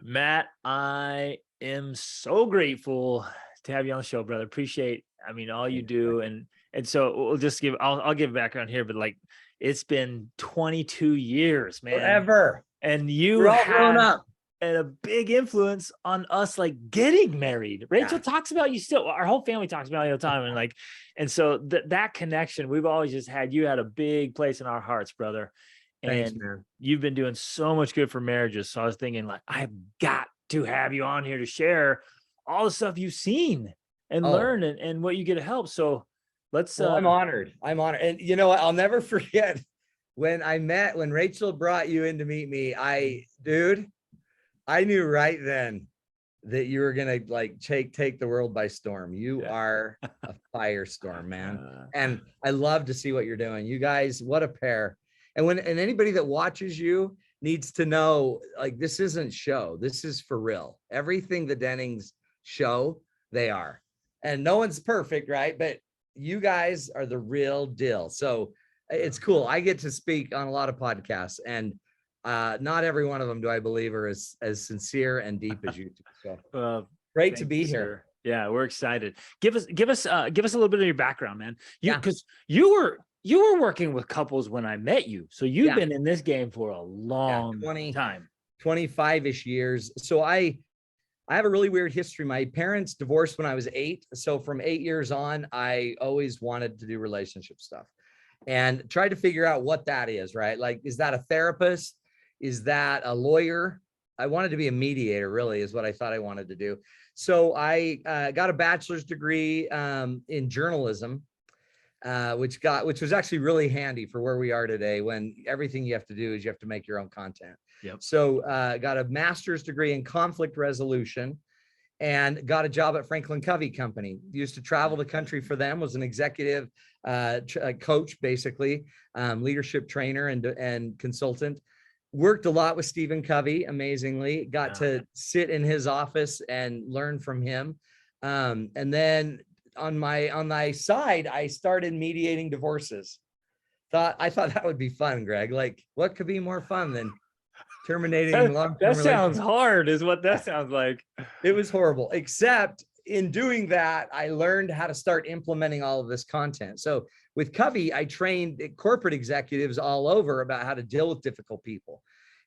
Matt, I am so grateful to have you on the show, brother. Appreciate, all you do. And so we'll just I'll give background here, but like, it's been 22 years, man. Forever. And you We're all grown had up. a big influence on us, like getting married. Rachel Yeah. talks about you still, our whole family talks about you all the time. And like, and so that connection, we've always just had, you had a big place in our hearts, brother. Thanks, And man. you've been doing so much good for marriages. So I was thinking, like, I've got to have you on here to share all the stuff you've seen and learn and what you get to help. So let's I'm honored. I'm honored. And you know what? I'll never forget when Rachel brought you in to meet me. I knew right then that you were gonna like take the world by storm. You are a firestorm, man. And I love to see what you're doing. You guys, what a pair. And anybody that watches you needs to know, like, this isn't show. This is for real. Everything the Dennings show, they are. And no one's perfect, right? But you guys are the real deal. So it's cool. I get to speak on a lot of podcasts, and not every one of them, do I believe, are as sincere and deep as you do. So great to be here. Yeah, we're excited. Give us a little bit of your background, man. Because you were working with couples when I met you. So you've been in this game for a long time. 25-ish years. So I have a really weird history. My parents divorced when I was 8. So from 8 years on, I always wanted to do relationship stuff and tried to figure out what that is, right? Like, is that a therapist? Is that a lawyer? I wanted to be a mediator, really, is what I thought I wanted to do. So I got a bachelor's degree in journalism, which was actually really handy for where we are today, when everything you have to do is you have to make your own content. Yep. So got a master's degree in conflict resolution and got a job at Franklin Covey Company. Used to travel the country for them, was an executive coach, basically, leadership trainer and consultant. Worked a lot with Stephen Covey, amazingly. Got to sit in his office and learn from him. And then on my side, I started mediating divorces. I thought that would be fun, Greg. Like, what could be more fun than terminating long-term relationships? That sounds hard, is what that sounds like. It was horrible, except in doing that, I learned how to start implementing all of this content. So with Covey, I trained corporate executives all over about how to deal with difficult people.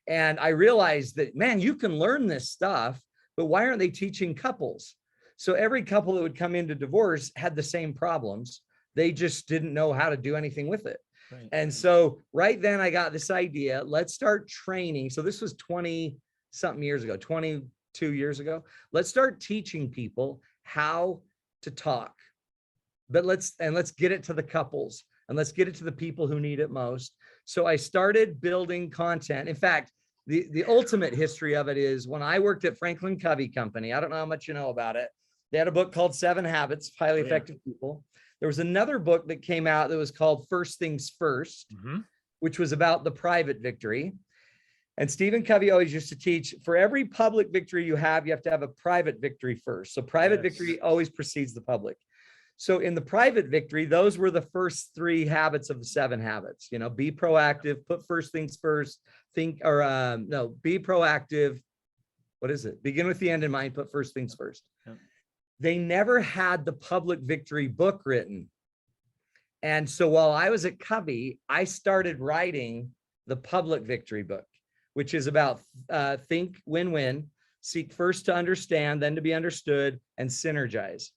And I realized that, man, you can learn this stuff, but why aren't they teaching couples? So every couple that would come into divorce had the same problems. They just didn't know how to do anything with it. Right. And so right then I got this idea, let's start training. So this was 20-something years ago, 22 years ago. Let's start teaching people how to talk, but let's get it to the couples, and let's get it to the people who need it most. So I started building content. In fact, the ultimate history of it is when I worked at Franklin Covey Company. I don't know how much you know about it. They had a book called 7 Habits of Highly Effective People. There was another book that came out that was called First Things First, which was about the private victory. And Stephen Covey always used to teach, for every public victory you have to have a private victory first. So private victory always precedes the public. So in the private victory, those were the first 3 habits of the 7 habits. You know, be proactive, put first things first, be proactive. What is it? Begin with the end in mind, put first things first. Yeah. They never had the public victory book written. And so while I was at Covey, I started writing the public victory book, which is about think, win-win, seek first to understand, then to be understood, and synergize.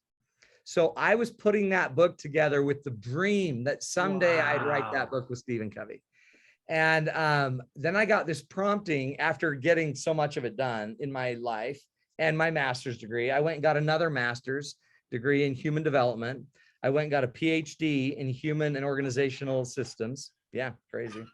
So I was putting that book together with the dream that someday I'd write that book with Stephen Covey. And then I got this prompting after getting so much of it done in my life and my master's degree. I went and got another master's degree in human development. I went and got a PhD in human and organizational systems. Yeah, crazy.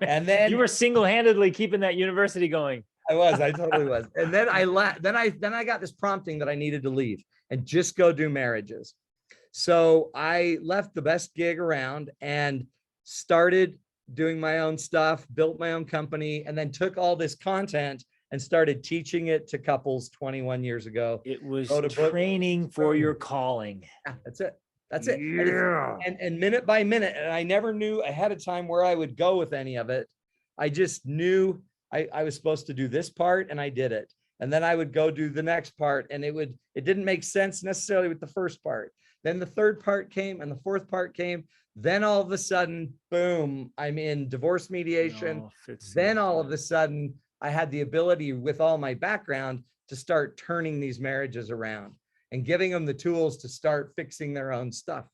And then you were single-handedly keeping that university going. I totally was. And then I got this prompting that I needed to leave and just go do marriages. So I left the best gig around and started doing my own stuff, built my own company, and then took all this content and started teaching it to couples 21 years ago. It was training for your calling. Yeah, that's it. That's it. Yeah. And minute by minute, and I never knew ahead of time where I would go with any of it. I just knew I was supposed to do this part, and I did it. And then I would go do the next part, and it didn't make sense necessarily with the first part. Then the third part came, and the fourth part came. Then all of a sudden, boom, I'm in divorce mediation. Then all of a sudden, I had the ability with all my background to start turning these marriages around and giving them the tools to start fixing their own stuff.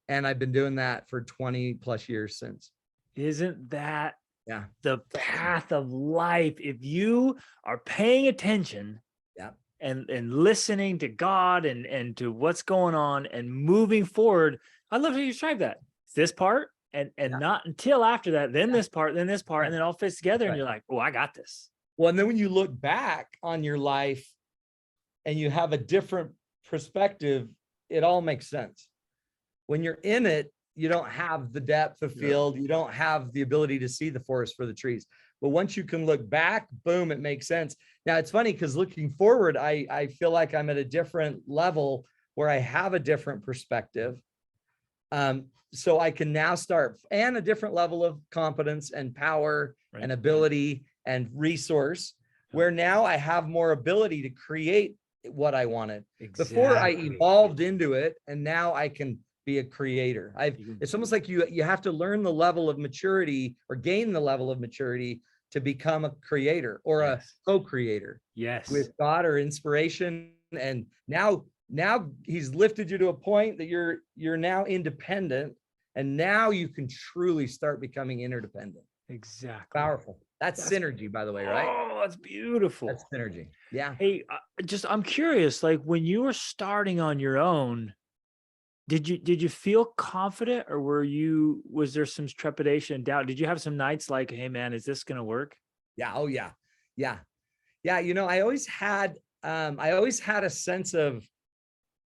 And I've been doing that for 20 plus years since. Isn't that Yeah, the path of life? If you are paying attention, yeah, and listening to God and to what's going on and moving forward. I love how you describe that. This part and yeah, not until after that, then yeah, this part, then this part, right, and then it all fits together. right. And you're like, oh, I got this. Well, and then when you look back on your life and you have a different perspective, it all makes sense. When you're in it, you don't have the depth of field. You don't have the ability to see the forest for the trees. But once you can look back, boom, it makes sense. Now it's funny because looking forward, I feel like I'm at a different level where I have a different perspective. So I can now start, and a different level of competence and power and ability and resource, where now I have more ability to create what I wanted. Before I evolved into it, and now I can be a creator. It's almost like you have to learn the level of maturity or gain the level of maturity to become a creator or a co-creator with God or inspiration. And now he's lifted you to a point that you're now independent, and now you can truly start becoming interdependent. Exactly. Powerful. That's synergy, by the way, right? Oh, that's beautiful. That's synergy. Yeah. Hey, I'm curious, like when you were starting on your own, did you feel confident, or was there some trepidation and doubt? Did you have some nights like, hey man, is this going to work? Yeah. Oh yeah. Yeah. Yeah. I always had a sense of,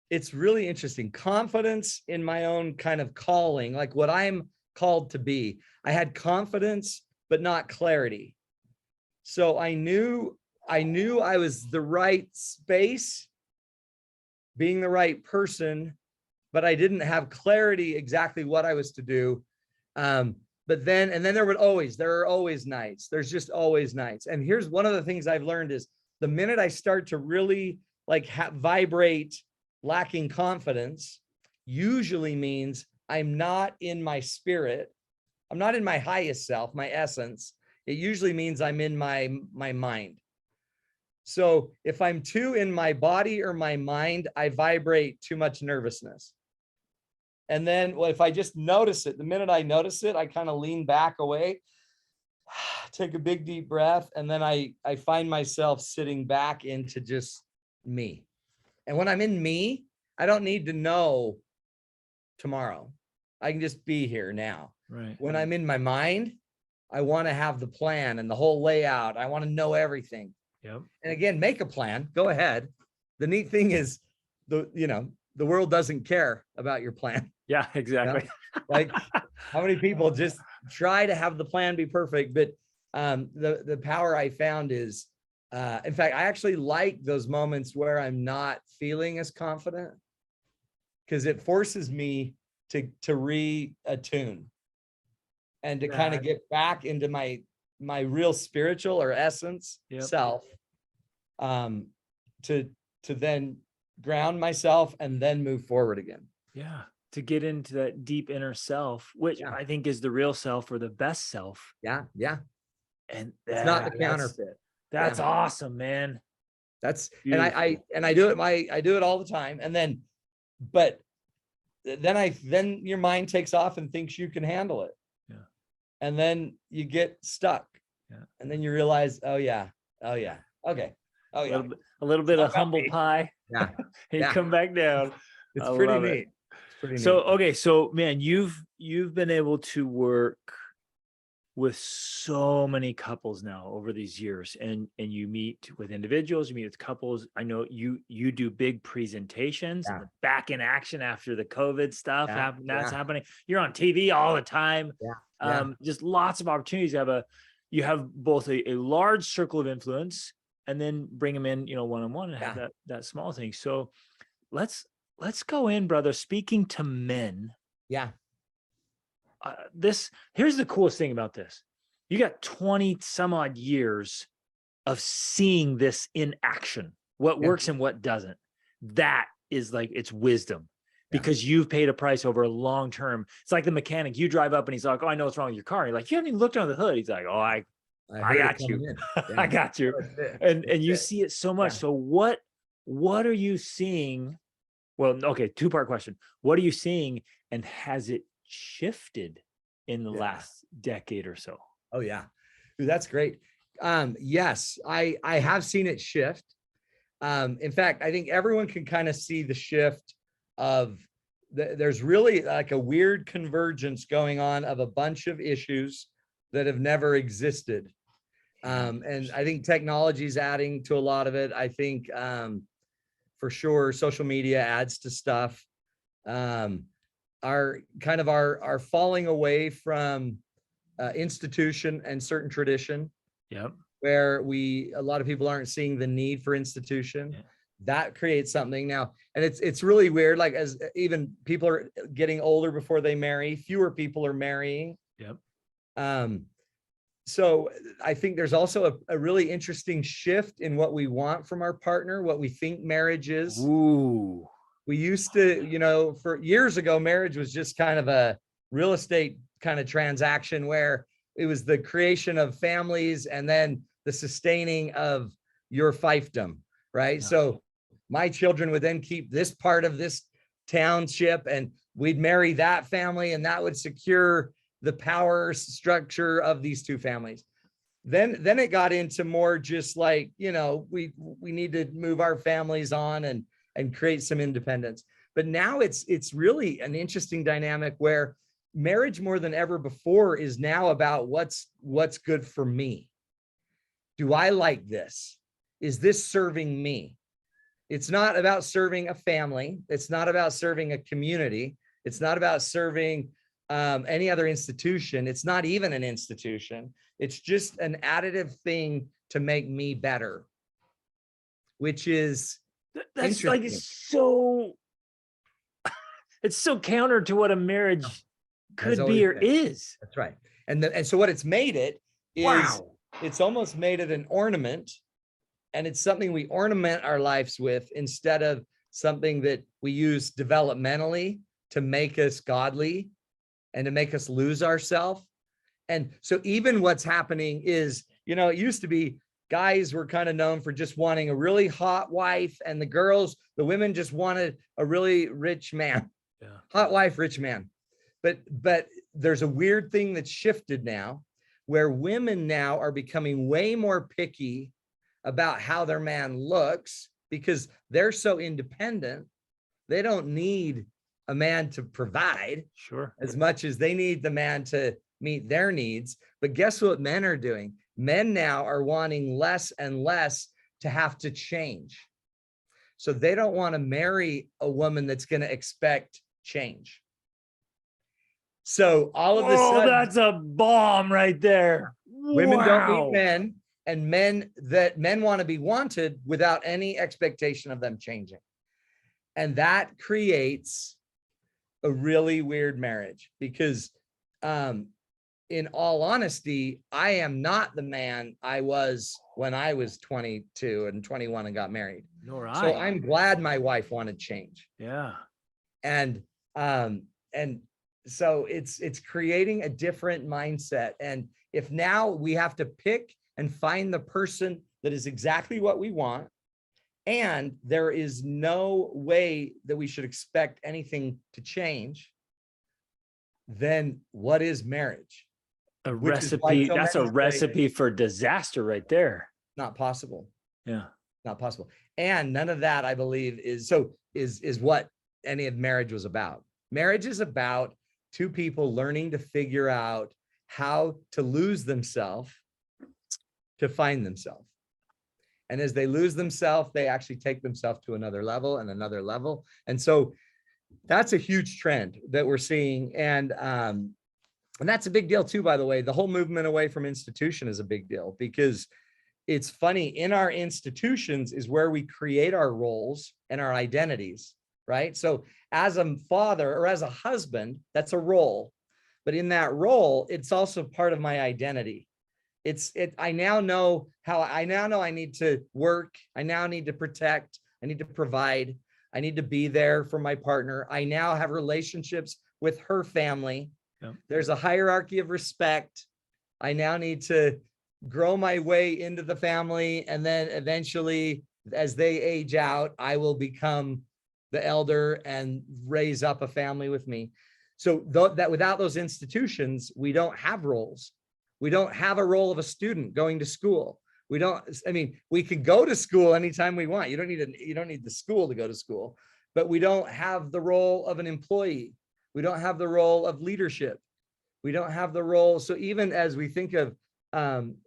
it's really interesting, confidence in my own kind of calling, like what I'm called to be. I had confidence, but not clarity. So I knew I was the right space, being the right person, but I didn't have clarity exactly what I was to do. But then there are always nights. There's just always nights. And here's one of the things I've learned is the minute I start to really like vibrate lacking confidence, usually means I'm not in my spirit. I'm not in my highest self, my essence. It usually means I'm in my mind. So if I'm too in my body or my mind, I vibrate too much nervousness. And then if I just notice it, the minute I notice it, I kind of lean back away, take a big deep breath, and then I find myself sitting back into just me. And when I'm in me, I don't need to know tomorrow. I can just be here now. Right. When I'm in my mind, I want to have the plan and the whole layout. I want to know everything. Yep. And again, make a plan. Go ahead. The neat thing is the world doesn't care about your plan. Yeah, exactly. Like how many people just try to have the plan be perfect, but the power I found is, in fact, I actually like those moments where I'm not feeling as confident, because it forces me to reattune and to kind of get back into my real spiritual or essence self, to then ground myself and then move forward again. Yeah. To get into that deep inner self, which I think is the real self or the best self. Yeah. Yeah. And it's not the counterfeit. That's awesome, man. That's beautiful. and I do it. I do it all the time. And then, but then your mind takes off and thinks you can handle it. Yeah. And then you get stuck. Yeah. And then you realize, oh yeah. Okay. Oh yeah. A little bit of humble pie. Yeah. You come back down. It's pretty neat. Okay. So man, you've been able to work with so many couples now over these years, and you meet with individuals, you meet with couples. I know you do big presentations, back in action after the COVID stuff that's happening. You're on TV all the time. Just lots of opportunities. You have both a large circle of influence, and then bring them in, one-on-one, and have that small thing. So let's go in, brother. Speaking to men. Yeah. Here's the coolest thing about this. You got 20 some odd years of seeing this in action, what Yeah. works and what doesn't. That is like, it's wisdom, Yeah. because you've paid a price over a long term. It's like the mechanic, you drive up and he's like, oh, I know what's wrong with your car. You're like, you haven't even looked under the hood. He's like, oh, I heard it got coming you. in. I Yeah. got you. That's it. And That's you it. see it so much. Yeah. So what are you seeing? Well, okay, two-part question. What are you seeing, and has it shifted in the last decade or so? Oh yeah. Dude, that's great. Yes, I have seen it shift. In fact, I think everyone can kind of see the shift of there's really like a weird convergence going on of a bunch of issues that have never existed. And I think technology is adding to a lot of it. I think for sure social media adds to stuff. Our kind of our falling away from institution and certain tradition. Yep. Where a lot of people aren't seeing the need for institution. Yeah. That creates something now. And it's really weird. Like, as even people are getting older before they marry, fewer people are marrying. Yep. So I think there's also a really interesting shift in what we want from our partner, what we think marriage is. Ooh. We used to, for years ago, marriage was just kind of a real estate kind of transaction where it was the creation of families and then the sustaining of your fiefdom, right? Yeah. So my children would then keep this part of this township and we'd marry that family, and that would secure the power structure of these two families. Then it got into more just like, we need to move our families on and create some independence. But now it's really an interesting dynamic where marriage more than ever before is now about what's good for me. Do I like this? Is this serving me? It's not about serving a family. It's not about serving a community. It's not about serving any other institution. It's not even an institution. It's just an additive thing to make me better, which is that's like so. It's so counter to what a marriage could be or is. That's right. And so what it's made it is, it's almost made it an ornament, and it's something we ornament our lives with instead of something that we use developmentally to make us godly and to make us lose ourselves. And so even what's happening is, it used to be guys were kind of known for just wanting a really hot wife, and the women just wanted a really rich man. Yeah. Hot wife, rich man. But there's a weird thing that's shifted now, where women now are becoming way more picky about how their man looks because they're so independent. They don't need a man to provide as much as they need the man to meet their needs. But guess what men are doing? Men now are wanting less and less to have to change. So they don't want to marry a woman that's going to expect change. So all of a sudden, that's a bomb right there. Women don't need men, and men want to be wanted without any expectation of them changing. And that creates a really weird marriage because in all honesty, I am not the man I was when I was 22 and 21 and got married. Nor I. So I'm glad my wife wanted change. Yeah. And so it's creating a different mindset. And if now we have to pick and find the person that is exactly what we want, and there is no way that we should expect anything to change, then what is marriage? A recipe. That's a recipe for disaster right there. Not possible. Yeah. Not possible. And none of that, I believe, is what any of marriage was about. Marriage is about two people learning to figure out how to lose themselves to find themselves. And as they lose themselves, they actually take themselves to another level and another level. And so that's a huge trend that we're seeing. And that's a big deal too, by the way. The whole movement away from institution is a big deal because it's funny, in our institutions is where we create our roles and our identities, right? So as a father or as a husband, that's a role. But in that role, it's also part of my identity. I now know I need to work. I now need to protect. I need to provide. I need to be there for my partner. I now have relationships with her family. Yep. There's a hierarchy of respect. I now need to grow my way into the family. And then eventually, as they age out, I will become the elder and raise up a family with me. So that without those institutions, we don't have roles. We don't have a role of a student going to school. We don't, I mean, we can go to school anytime we want. You don't need the school to go to school, but we don't have the role of an employee. We don't have the role of leadership. We don't have the role. So even as we think of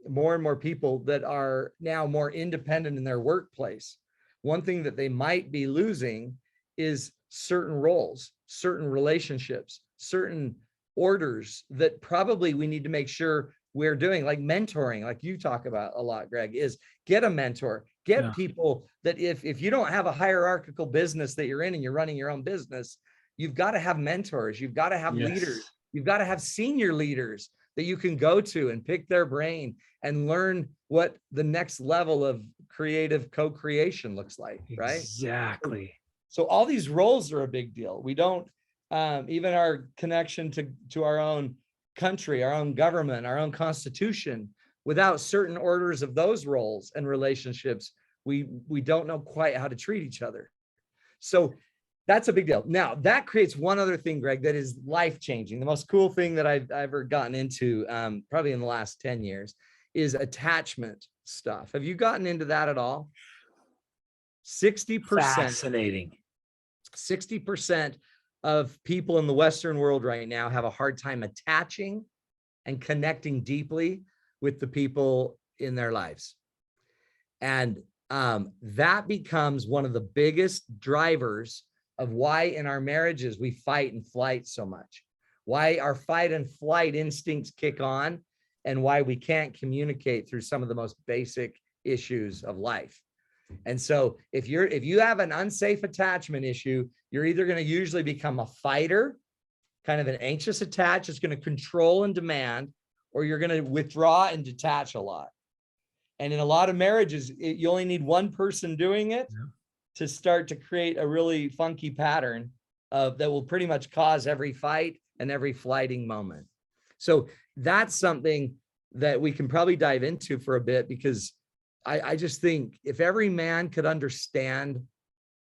more and more people that are now more independent in their workplace, one thing that they might be losing is certain roles, certain relationships, certain orders that probably we need to make sure we're doing, like mentoring, like you talk about a lot, Greg, is get a mentor, get people that if you don't have a hierarchical business that you're in and you're running your own business, you've got to have mentors, you've got to have leaders, you've got to have senior leaders that you can go to and pick their brain and learn what the next level of creative co-creation looks like, right? Exactly. So all these roles are a big deal. We don't, even our connection to our own country, our own government, our own constitution, without certain orders of those roles and relationships, we don't know quite how to treat each other. So that's a big deal. Now that creates one other thing, Greg, that is life-changing. The most cool thing that I've ever gotten into, probably in the last 10 years, is attachment stuff. Have you gotten into that at all? 60%. Fascinating. 60% of people in the Western world right now have a hard time attaching and connecting deeply with the people in their lives. And that becomes one of the biggest drivers of why in our marriages we fight and flight so much, why our fight and flight instincts kick on, and why we can't communicate through some of the most basic issues of life. And so if you have an unsafe attachment issue, you're either going to usually become a fighter, kind of an anxious attach, it's going to control and demand, or you're going to withdraw and detach a lot. And in a lot of marriages, you only need one person doing it to start to create a really funky pattern that will pretty much cause every fight and every flighting moment. So that's something that we can probably dive into for a bit, because I just think if every man could understand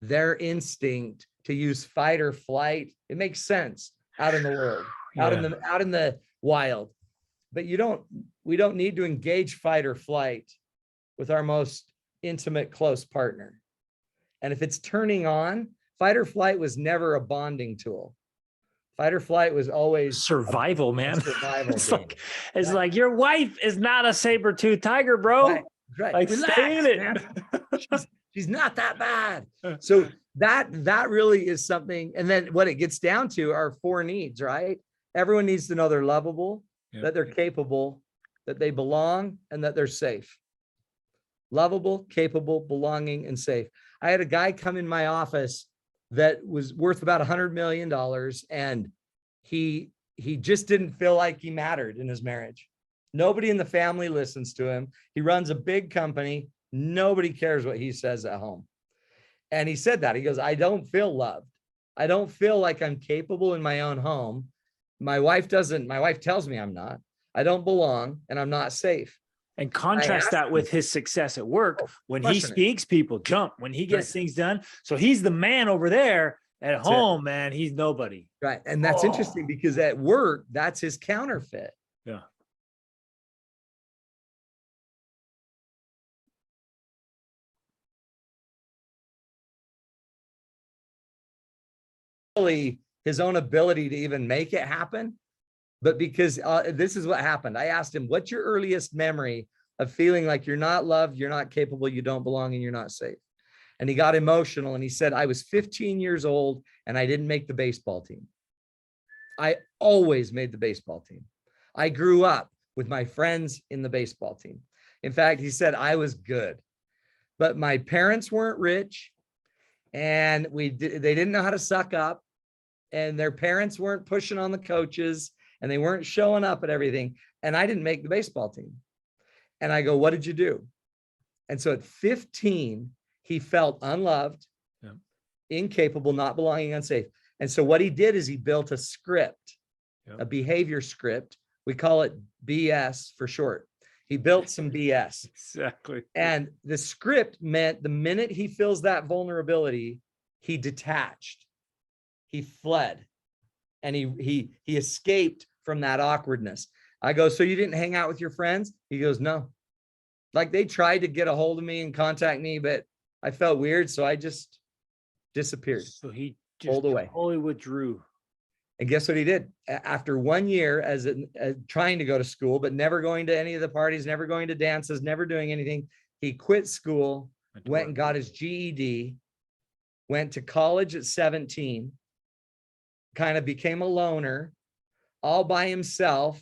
their instinct to use fight or flight, it makes sense out in the world, out in the wild. But we don't need to engage fight or flight with our most intimate, close partner. And if it's turning on, fight or flight was never a bonding tool. Fight or flight was always survival, man. Survival. It's like your wife is not a saber-toothed tiger, bro. Right. Like, relax, stay in it. She's not that bad. So that really is something. And then what it gets down to are 4 needs, right? Everyone needs to know they're lovable, that they're capable, that they belong, and that they're safe. Lovable, capable, belonging, and safe. I had a guy come in my office that was worth about $100 million, and he just didn't feel like he mattered in his marriage. Nobody in the family listens to him. He runs a big company. Nobody cares what he says at home. And he said that. He goes, I don't feel loved. I don't feel like I'm capable in my own home. My wife tells me I'm not. I don't belong, and I'm not safe. And contrast that with his success at work. When he speaks, people jump. When he gets things done. So he's the man over there. At home, man, he's nobody. Right. And that's interesting, because at work, that's his counterfeit. Yeah. His own ability to even make it happen. But because this is what happened. I asked him, what's your earliest memory of feeling like you're not loved, you're not capable, you don't belong, and you're not safe? And he got emotional, and he said, I was 15 years old and I didn't make the baseball team. I always made the baseball team. I grew up with my friends in the baseball team. In fact, he said, I was good, but my parents weren't rich, and they didn't know how to suck up, and their parents weren't pushing on the coaches, and they weren't showing up at everything. And I didn't make the baseball team. And I go, what did you do? And so at 15, he felt unloved, Yeah. incapable, not belonging, unsafe. And so what he did is he built a script, Yeah. a behavior script. We call it BS for short. He built some BS. Exactly. And the script meant the minute he feels that vulnerability, he detached, he fled, and he escaped from that awkwardness. I go, so you didn't hang out with your friends? He goes, no. Like they tried to get a hold of me and contact me, but I felt weird. So I just disappeared. So he just pulled away. totally withdrew. And guess what he did? After 1 year as trying to go to school, but never going to any of the parties, never going to dances, never doing anything, he quit school, went and got his GED, went to college at 17, kind of became a loner all by himself,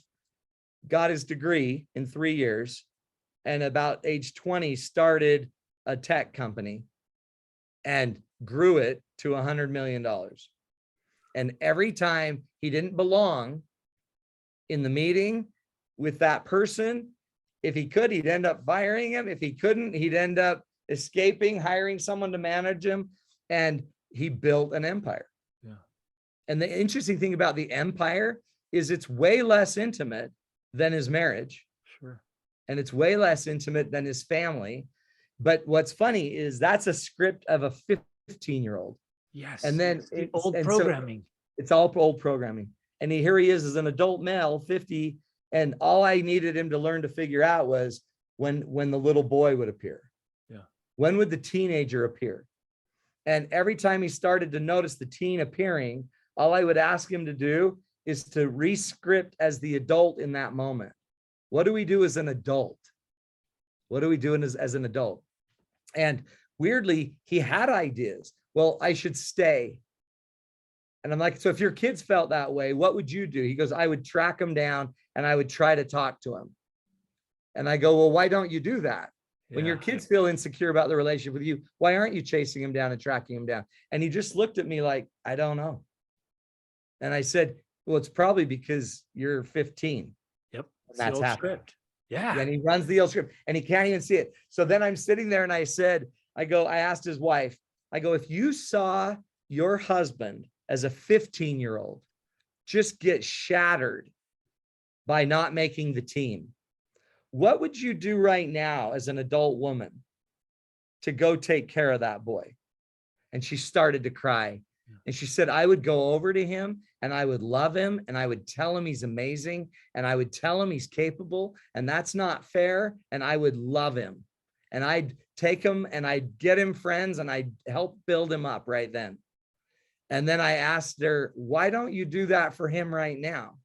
got his degree in 3 years, and about age 20 started a tech company and grew it to $100 million. And every time he didn't belong in the meeting with that person, if he could, he'd end up firing him. If he couldn't, he'd end up escaping, hiring someone to manage him. And he built an empire. Yeah. And the interesting thing about the empire is it's way less intimate than his marriage. Sure. And it's way less intimate than his family. But what's funny is that's a script of a 15-year-old. Yes. And then it's old programming. So it's all old programming. And here he is as an adult male, 50. And all I needed him to learn to figure out was when the little boy would appear. Yeah. When would the teenager appear? And every time he started to notice the teen appearing, all I would ask him to do is to re-script as the adult in that moment. What do we do as an adult? What are we doing as an adult? And weirdly, he had ideas. Well, I should stay. And I'm like, so if your kids felt that way, what would you do? He goes, I would track him down and I would try to talk to him. And I go, well, why don't you do that? When your kids feel insecure about the relationship with you, why aren't you chasing him down and tracking him down? And he just looked at me like, I don't know. And I said, well, it's probably because you're 15. Yep. And that's happening. Script. Yeah. And he runs the old script and he can't even see it. So then I'm sitting there and I said, I asked his wife, I go, if you saw your husband as a 15-year-old just get shattered by not making the team, what would you do right now as an adult woman to go take care of that boy? And she started to cry. And she said, I would go over to him and I would love him and I would tell him he's amazing and I would tell him he's capable and that's not fair. And I would love him and I'd take him and I'd get him friends and I'd help build him up right then. And then I asked her, why don't you do that for him right now?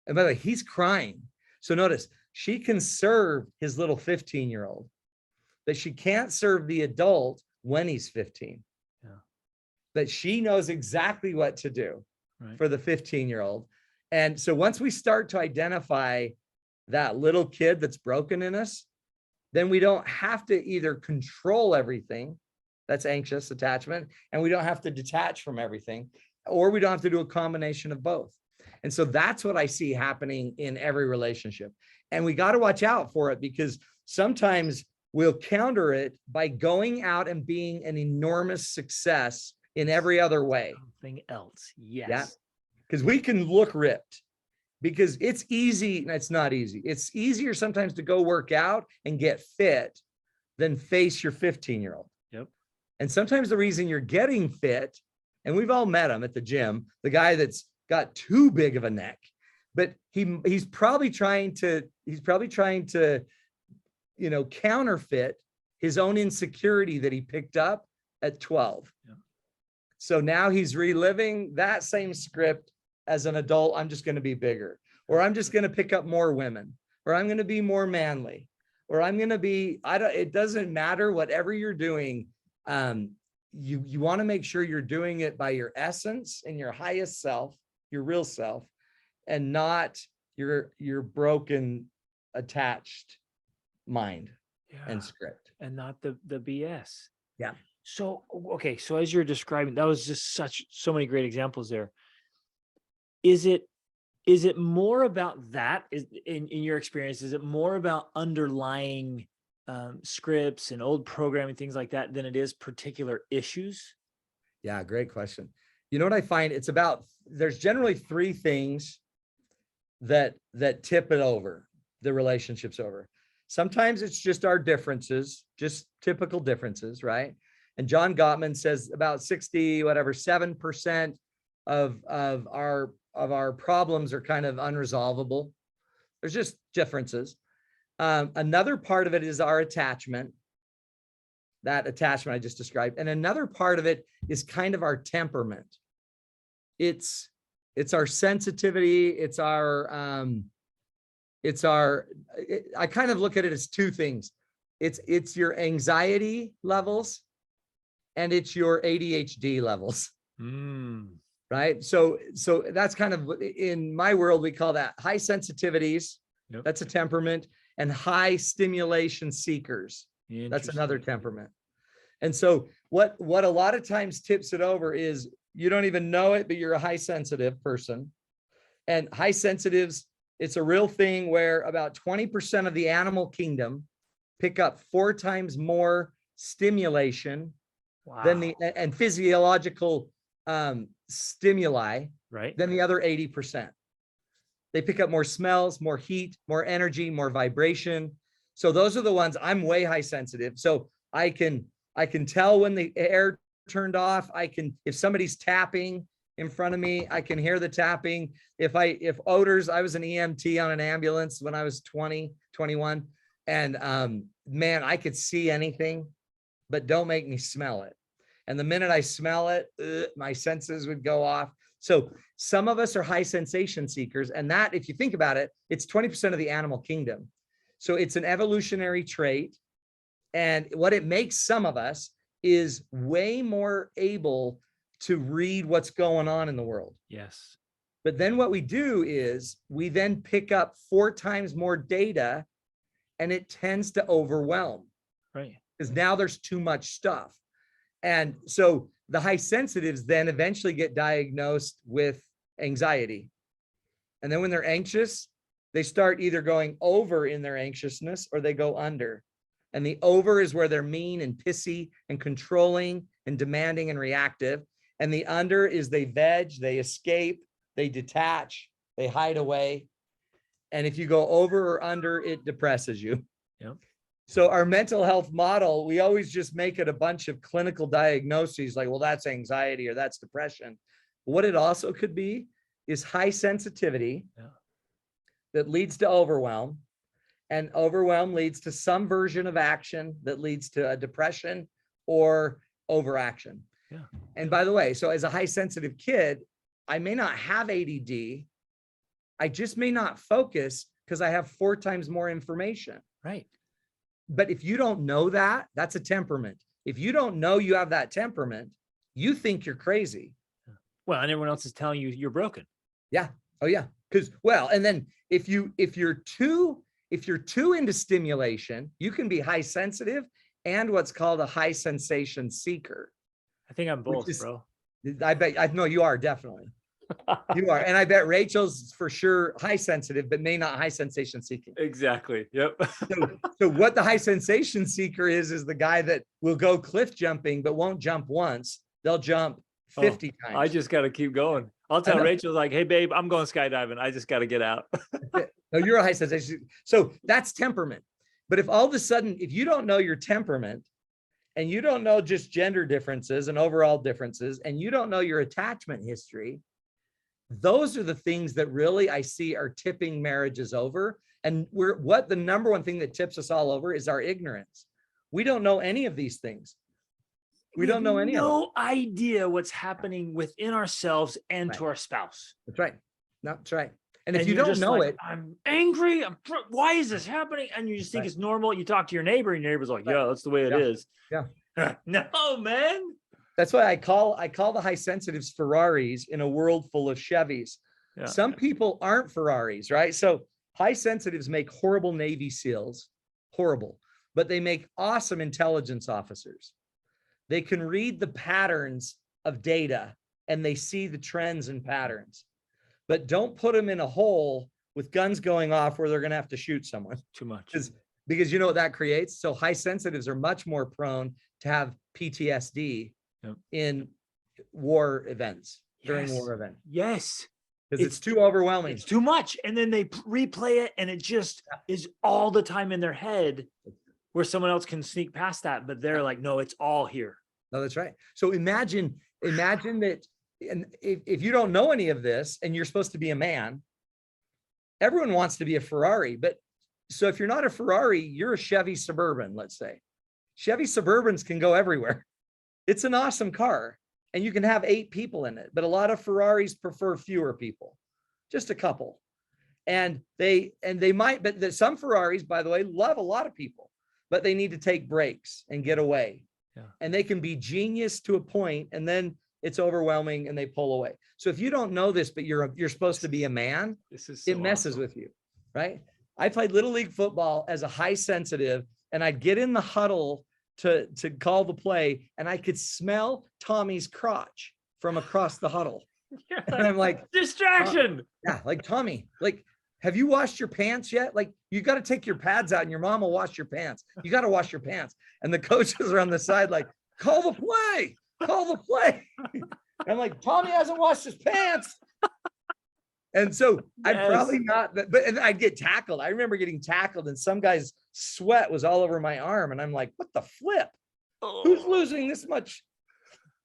And by the way, he's crying. So notice, she can serve his little 15-year-old, but she can't serve the adult when he's 15. Yeah. But she knows exactly what to do for the 15-year-old. And so once we start to identify that little kid that's broken in us, then we don't have to either control everything. That's anxious attachment. And we don't have to detach from everything, or we don't have to do a combination of both. And so that's what I see happening in every relationship. And we got to watch out for it because sometimes we'll counter it by going out and being an enormous success in every other way. Something else. Yes. Yeah. Because we can look ripped. Because it's easy, and it's not easy. It's easier sometimes to go work out and get fit than face your 15-year-old. Yep. And sometimes the reason you're getting fit, and we've all met him at the gym, the guy that's got too big of a neck, but he's probably trying to, counterfeit his own insecurity that he picked up at 12. Yeah. So now he's reliving that same script. As an adult, I'm just going to be bigger, or I'm just going to pick up more women, or I'm going to be more manly, or I'm going to be, it doesn't matter, whatever you're doing. You want to make sure you're doing it by your essence and your highest self, your real self, and not your broken, attached mind and script. And not the BS. Yeah. So, okay. So as you're describing, that was just so many great examples there. Is it Is it more about that? Is in your experience, is it more about underlying scripts and old programming, things like that, than it is particular issues? Yeah, great question. You know what I find? It's about, there's generally three things that tip it over, the relationship's over. Sometimes it's just our differences, just typical differences, right? And John Gottman says about 7% of our problems are kind of unresolvable. There's just differences. Another part of it is our attachment, that attachment I just described. And another part of it is kind of our temperament. It's our sensitivity. I kind of look at it as two things. It's your anxiety levels and it's your ADHD levels. Right. So that's kind of, in my world, we call that high sensitivities. Yep. That's a temperament. And high stimulation seekers. That's another temperament. And so what a lot of times tips it over is you don't even know it, but you're a high sensitive person. And high sensitives, it's a real thing where about 20% of the animal kingdom pick up 4 times more stimulation than and physiological stimuli, right, than the other 80%. They pick up more smells, more heat, more energy, more vibration. So those are the ones. I'm way high sensitive. So I can tell when the air turned off. If somebody's tapping in front of me, I can hear the tapping. If odors, I was an EMT on an ambulance when I was 20, 21. And man, I could see anything, but don't make me smell it. And the minute I smell it, my senses would go off. So some of us are high sensation seekers. And that, if you think about it, it's 20% of the animal kingdom. So it's an evolutionary trait. And what it makes some of us is way more able to read what's going on in the world. Yes. But then what we do is we then pick up 4 times more data, and it tends to overwhelm. Right. Because now there's too much stuff. And so the high sensitives then eventually get diagnosed with anxiety. And then when they're anxious, they start either going over in their anxiousness or they go under. And the over is where they're mean and pissy and controlling and demanding and reactive. And the under is they veg, they escape, they detach, they hide away. And if you go over or under, it depresses you. Yep. So our mental health model, we always just make it a bunch of clinical diagnoses like, well, that's anxiety or that's depression. What it also could be is high sensitivity that leads to overwhelm. And overwhelm leads to some version of action that leads to a depression or overaction. Yeah. And by the way, so as a high sensitive kid, I may not have ADD. I just may not focus because I have 4 times more information. Right. But if you don't know that, that's a temperament. If you don't know you have that temperament, you think you're crazy. Well, and everyone else is telling you you're broken. Yeah. Oh yeah. Because, well, and then if you're too into stimulation, you can be high sensitive and what's called a high sensation seeker. I think I'm both, bro. I know you are, definitely. You are. And I bet Rachel's for sure high sensitive, but may not high sensation seeking. Exactly. Yep. So what the high sensation seeker is the guy that will go cliff jumping, but won't jump once. They'll jump 50 times. I just got to keep going. I'll tell Rachel, like, hey, babe, I'm going skydiving. I just got to get out. No, you're a high sensation. So that's temperament. But if all of a sudden, if you don't know your temperament and you don't know just gender differences and overall differences, and you don't know your attachment history, those are the things that really I see are tipping marriages over. And the number one thing that tips us all over is our ignorance. We don't know any of these things. We don't know any of them. No idea what's happening within ourselves and to our spouse. That's right. No, that's right. And if you don't know it, I'm angry. Why is this happening? And you just think it's normal. You talk to your neighbor and your neighbor's like, yeah, that's the way it is. Yeah. No, man. That's why I call the high sensitives Ferraris in a world full of Chevys. Yeah. Some people aren't Ferraris, right? So high sensitives make horrible Navy SEALs, horrible, but they make awesome intelligence officers. They can read the patterns of data and they see the trends and patterns. but don't put them in a hole with guns going off where they're going to have to shoot someone. Too much. Because you know what that creates? So high sensitives are much more prone to have PTSD in war events, during war events. Yes. Because it's too overwhelming. It's too much. And then they replay it and it just is all the time in their head where someone else can sneak past that, but they're like, no, it's all here. No, that's right. So imagine that, and if you don't know any of this and you're supposed to be a man, everyone wants to be a Ferrari. But so if you're not a Ferrari, you're a Chevy Suburban, let's say. Chevy Suburbans can go everywhere. It's an awesome car and you can have 8 people in it, but a lot of Ferraris prefer fewer people, just a couple. And they might, but some Ferraris, by the way, love a lot of people, but they need to take breaks and get away. Yeah. And they can be genius to a point, and then it's overwhelming and they pull away. So if you don't know this, but you're supposed to be a man, it messes with you, right? I played Little League football as a high sensitive, and I'd get in the huddle to call the play, and I could smell Tommy's crotch from across the huddle. Yeah, and I'm like, distraction. Yeah, like, Tommy, like, have you washed your pants yet? Like, you got to take your pads out and your mom will wash your pants. You got to wash your pants. And the coaches are on the side like, call the play. I'm like, Tommy hasn't washed his pants. And so I'm probably not, but I'd get tackled. I remember getting tackled and some guy's sweat was all over my arm. And I'm like, what the flip? Who's losing this much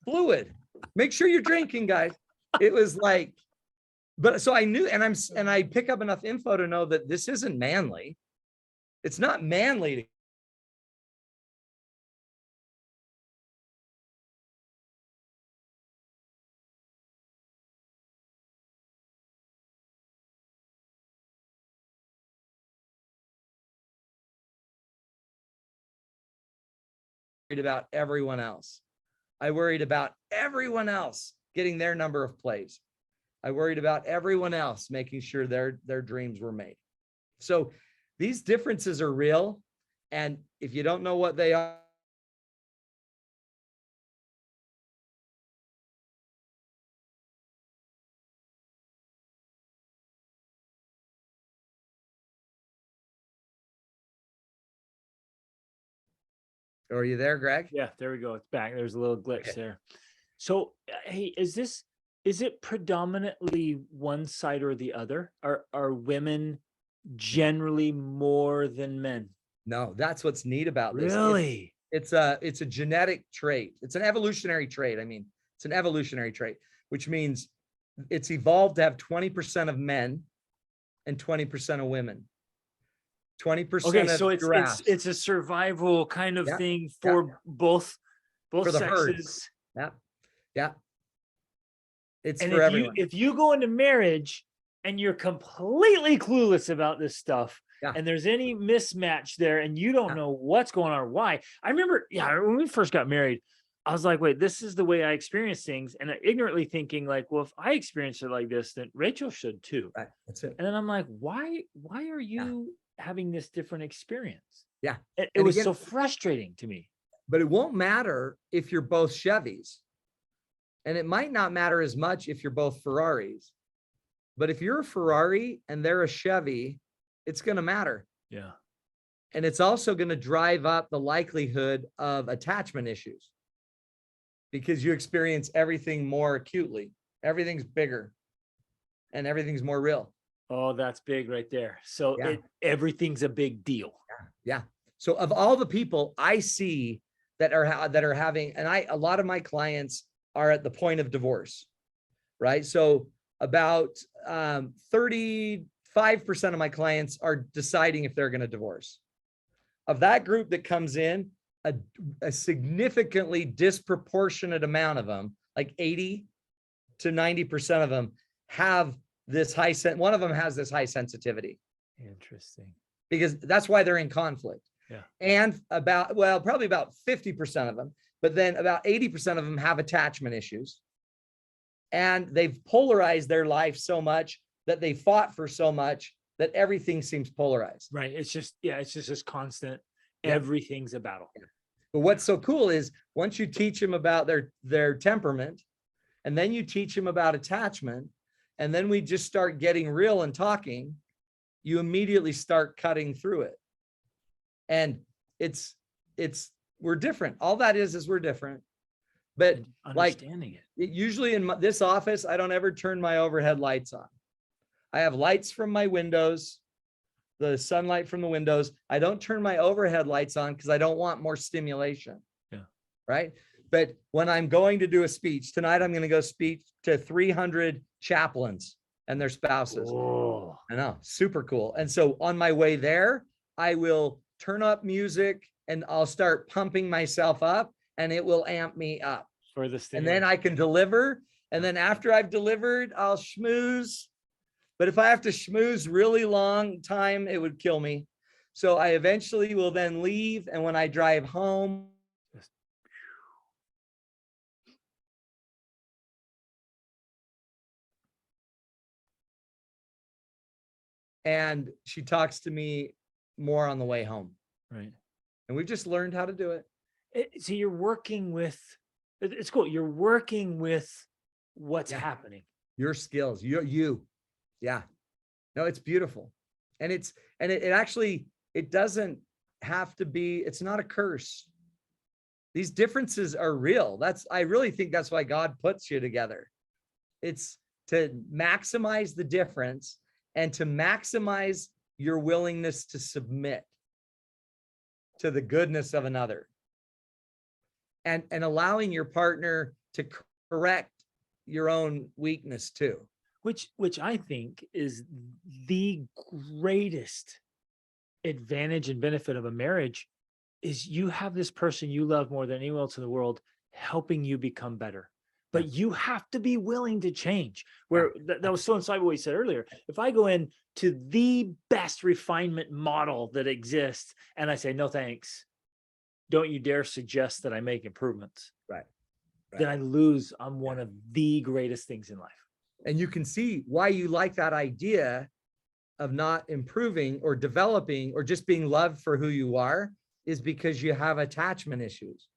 fluid? Make sure you're drinking, guys. It was like, but so I knew, and I pick up enough info to know that this isn't manly. It's not manly about everyone else. I worried about everyone else getting their number of plays. I worried about everyone else making sure their dreams were made. So these differences are real. And if you don't know what they are, are you there, Greg? Yeah, there we go. It's back. There's a little glitch there. So, hey, is it predominantly one side or the other? Are women generally more than men? No, that's what's neat about this. Really? It's a genetic trait. It's an evolutionary trait. I mean, it's an evolutionary trait, which means it's evolved to have 20% of men and 20% of women. 20%. Okay, so it's a survival kind of thing for both for the sexes. Herd. Yeah. It's and for everyone. If you go into marriage and you're completely clueless about this stuff, and there's any mismatch there and you don't know what's going on or why. I remember, when we first got married, I was like, wait, this is the way I experience things. And ignorantly thinking like, well, if I experience it like this, then Rachel should too. Right. That's it. And then I'm like, why are you having this different experience? Yeah. It was so frustrating to me. But it won't matter if you're both Chevys. And it might not matter as much if you're both Ferraris. But if you're a Ferrari and they're a Chevy, it's going to matter. Yeah. And it's also going to drive up the likelihood of attachment issues because you experience everything more acutely. Everything's bigger and everything's more real. Oh, that's big right there. So everything's a big deal. Yeah. So of all the people I see that are having, and a lot of my clients are at the point of divorce, right? So about 35% of my clients are deciding if they're going to divorce. Of that group that comes in, a significantly disproportionate amount of them, like 80 to 90% of them have this one of them has this high sensitivity. Interesting. Because that's why they're in conflict. Yeah. And probably about 50% of them, but then about 80% of them have attachment issues. And they've polarized their life so much that they fought for so much that everything seems polarized. Right. It's just this constant, everything's a battle. Yeah. But what's so cool is once you teach them about their temperament, and then you teach them about attachment, and then we just start getting real and talking, you immediately start cutting through it. And we're different. All that is we're different. But like Understanding usually in this office, I don't ever turn my overhead lights on. I have lights from my windows, the sunlight from the windows. I don't turn my overhead lights on because I don't want more stimulation. Yeah. Right. But when I'm going to do a speech tonight, I'm going to go speak to 300 chaplains and their spouses. Oh, I know, super cool. And so on my way there, I will turn up music and I'll start pumping myself up, and it will amp me up. for the And then I can deliver. And then after I've delivered, I'll schmooze. But if I have to schmooze really long time, it would kill me. So I eventually will then leave. And when I drive home, and she talks to me more on the way home. Right. And we've just learned how to do it. So you're working with, it's cool. You're working with what's happening. Your skills, you. Yeah. No, it's beautiful. And it actually, it doesn't have to be, it's not a curse. These differences are real. I really think that's why God puts you together. It's to maximize the difference and to maximize your willingness to submit to the goodness of another, and allowing your partner to correct your own weakness too. Which I think is the greatest advantage and benefit of a marriage, is you have this person you love more than anyone else in the world helping you become better. But you have to be willing to change. Where that was so inside what we said earlier. If I go in to the best refinement model that exists and I say, no, thanks, don't you dare suggest that I make improvements. Right. Then I lose on one of the greatest things in life. And you can see why you like that idea of not improving or developing or just being loved for who you are, is because you have attachment issues.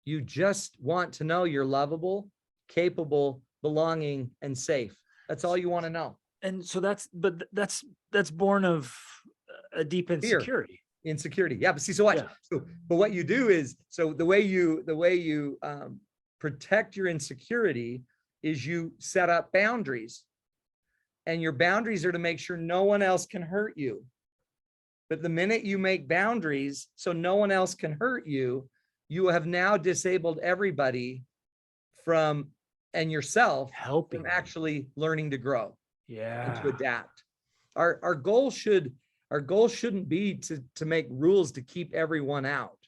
You just want to know you're lovable, capable, belonging, and safe. That's all you want to know. And so that's born of a deep insecurity. Insecurity. Yeah. But see, so what? Yeah. But what you do is, so the way you protect your insecurity is you set up boundaries, and your boundaries are to make sure no one else can hurt you. But the minute you make boundaries so no one else can hurt you, you have now disabled everybody from, and yourself, helping from actually learning to grow. Yeah. And to adapt. Our goal shouldn't be to make rules to keep everyone out.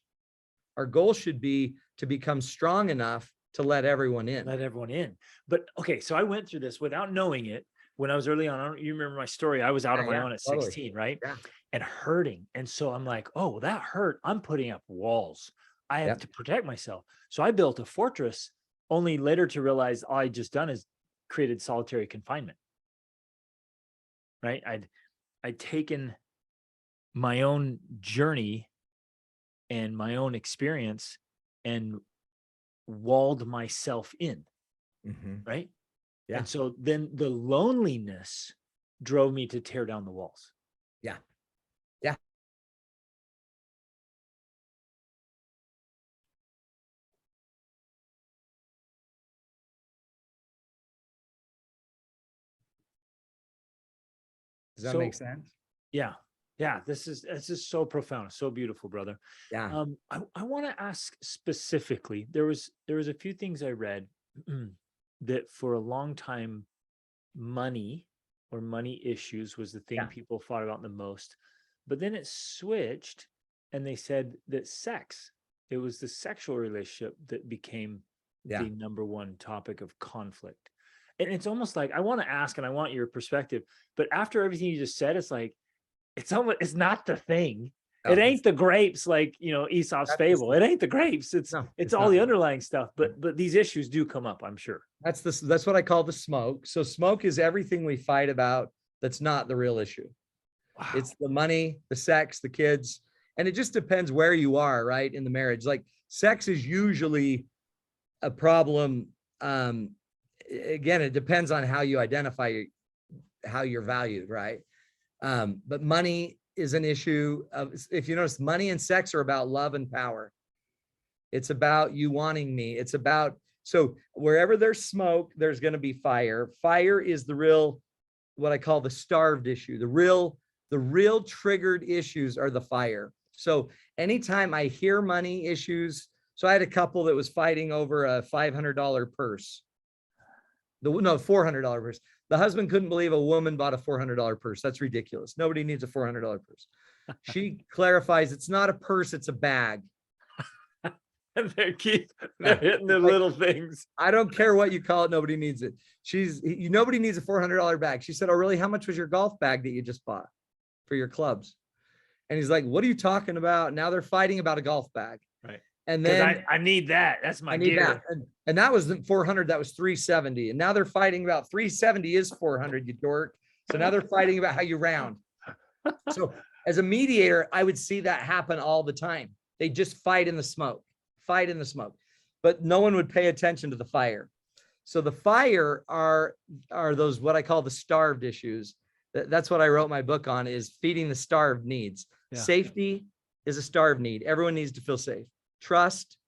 Our goal should be to become strong enough to let everyone in. Let everyone in. But okay, so I went through this without knowing it when I was early on. You remember my story. I was out on my own at 16, right? Yeah. And hurting. And so I'm like, oh, well, that hurt. I'm putting up walls. I have to protect myself. So I built a fortress, only later to realize all I just done is created solitary confinement. Right? I'd taken my own journey and my own experience and walled myself in. Right? Yeah. And so then the loneliness drove me to tear down the walls. Yeah. Yeah. Does that make sense? Yeah. Yeah. This is so profound, so beautiful, brother. Yeah. I want to ask specifically, there was a few things I read that for a long time, money issues was the thing people fought about the most. But then it switched and they said that it was the sexual relationship that became the number one topic of conflict. And it's almost like, I want to ask, and I want your perspective, but after everything you just said, it's like, it's not the thing. It ain't the grapes, like, Aesop's fable. It ain't the grapes. It's all the underlying stuff. But these issues do come up, I'm sure. That's what I call the smoke. So smoke is everything we fight about that's not the real issue. Wow. It's the money, the sex, the kids. And it just depends where you are, right, in the marriage. Like sex is usually a problem. again, it depends on how you identify how you're valued, right? But money is an issue of, if you notice, money and sex are about love and power. It's about you wanting me. It's about, so wherever there's smoke, there's going to be fire. Fire is the real, what I call the starved issue. The real triggered issues are the fire. So anytime I hear money issues, so I had a couple that was fighting over a $500 purse. $400 purse. The husband couldn't believe a woman bought a $400 purse. That's ridiculous. Nobody needs a $400 purse. She clarifies it's not a purse, it's a bag. And they're hitting the little things. I don't care what you call it. Nobody needs it. Nobody needs a $400 bag. She said, oh, really? How much was your golf bag that you just bought for your clubs? And he's like, what are you talking about? Now they're fighting about a golf bag. Right. And then I need that. That's my gear. That. And that was the 400. That was 370. And now they're fighting about 370 is 400, you dork. So now they're fighting about how you round. So as a mediator, I would see that happen all the time. They just fight in the smoke. But no one would pay attention to the fire. So the fire are those, what I call the starved issues. That's what I wrote my book on, is feeding the starved needs. Yeah. Safety is a starved need. Everyone needs to feel safe. Trust,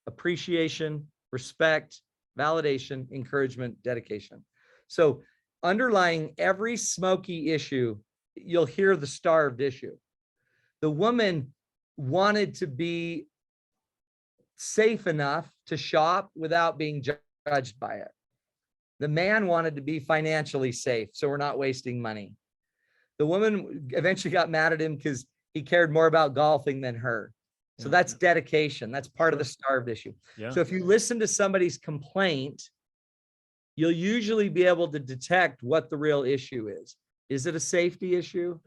appreciation, respect, validation, encouragement, dedication. So underlying every smoky issue, you'll hear the starved issue. The woman wanted to be safe enough to shop without being judged by it. The man wanted to be financially safe, so we're not wasting money. The woman eventually got mad at him because he cared more about golfing than her. So that's dedication. That's part of the starved issue. Yeah. So if you listen to somebody's complaint, you'll usually be able to detect what the real issue is. Is it a safety issue?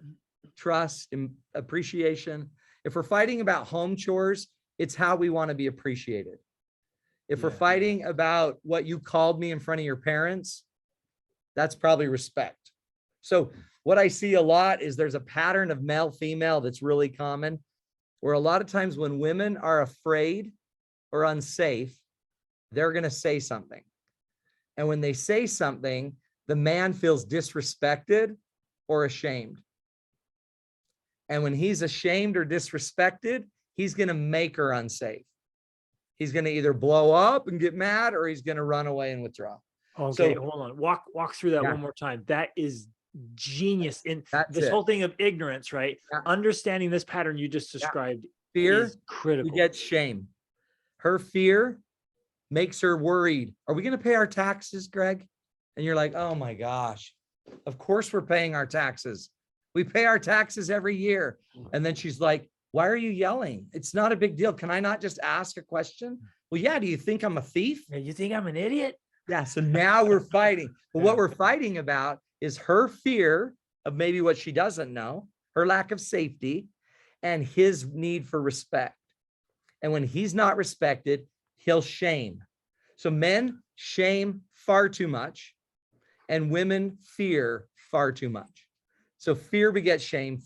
Trust and appreciation. If we're fighting about home chores, it's how we want to be appreciated. If we're fighting about what you called me in front of your parents, that's probably respect. So what I see a lot is there's a pattern of male female that's really common, where a lot of times when women are afraid or unsafe, they're going to say something. And when they say something, the man feels disrespected or ashamed. And when he's ashamed or disrespected, he's going to make her unsafe. He's going to either blow up and get mad, or he's going to run away and withdraw. Okay, so, hold on. Walk through that one more time. That is genius. In this whole thing of ignorance, right? Yeah. Understanding this pattern you just described. Fear is critical. You get shame. Her fear makes her worried. Are we going to pay our taxes, Greg? And you're like, oh my gosh, of course we're paying our taxes. We pay our taxes every year. And then she's like, why are you yelling? It's not a big deal. Can I not just ask a question? Well, yeah. Do you think I'm a thief? You think I'm an idiot? Yeah. So now we're fighting. But what we're fighting about is her fear of maybe what she doesn't know, her lack of safety, and his need for respect. And when he's not respected, he'll shame. So men shame far too much, and women fear far too much. So fear begets shame,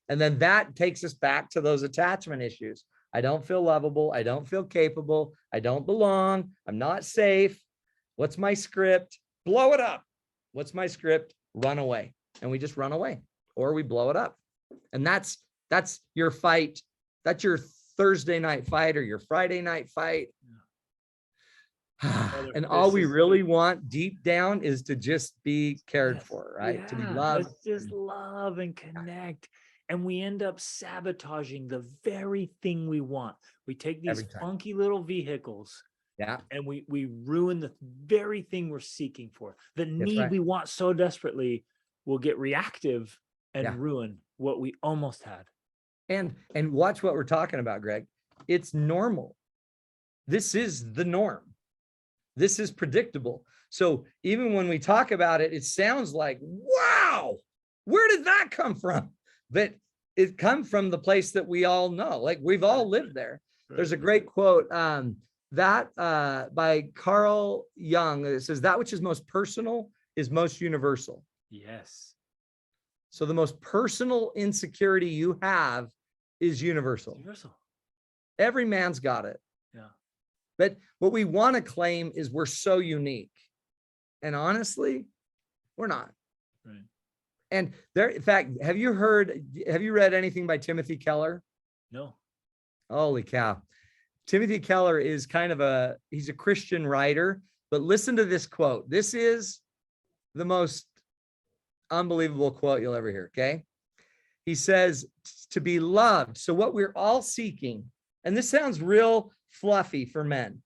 and then that takes us back to those attachment issues. I don't feel lovable. I don't feel capable. I don't belong. I'm not safe. What's my script? Blow it up. What's my script? Run away. And we just run away, or we blow it up. And that's your fight. That's your Thursday night fight or your Friday night fight. And all we really want deep down is to just be cared for, right? Yeah. To be loved. Let's just love and connect. And we end up sabotaging the very thing we want. We take these funky little vehicles, and we ruin the very thing we're seeking for. The need we want so desperately will get reactive and ruin what we almost had. And watch what we're talking about, Greg. It's normal. This is the norm. This is predictable. So even when we talk about it, it sounds like, wow, where did that come from? But it comes from the place that we all know, like we've all lived there. There's a great quote by Carl Jung. It says, that which is most personal is most universal. Yes. So the most personal insecurity you have is universal. Universal. Every man's got it. Yeah. But what we want to claim is we're so unique. And honestly, we're not. Right. And there, in fact, have you read anything by Timothy Keller? No. Holy cow. Timothy Keller is he's a Christian writer, but listen to this quote. This is the most unbelievable quote you'll ever hear. Okay. He says, to be loved. So what we're all seeking, and this sounds real fluffy for men,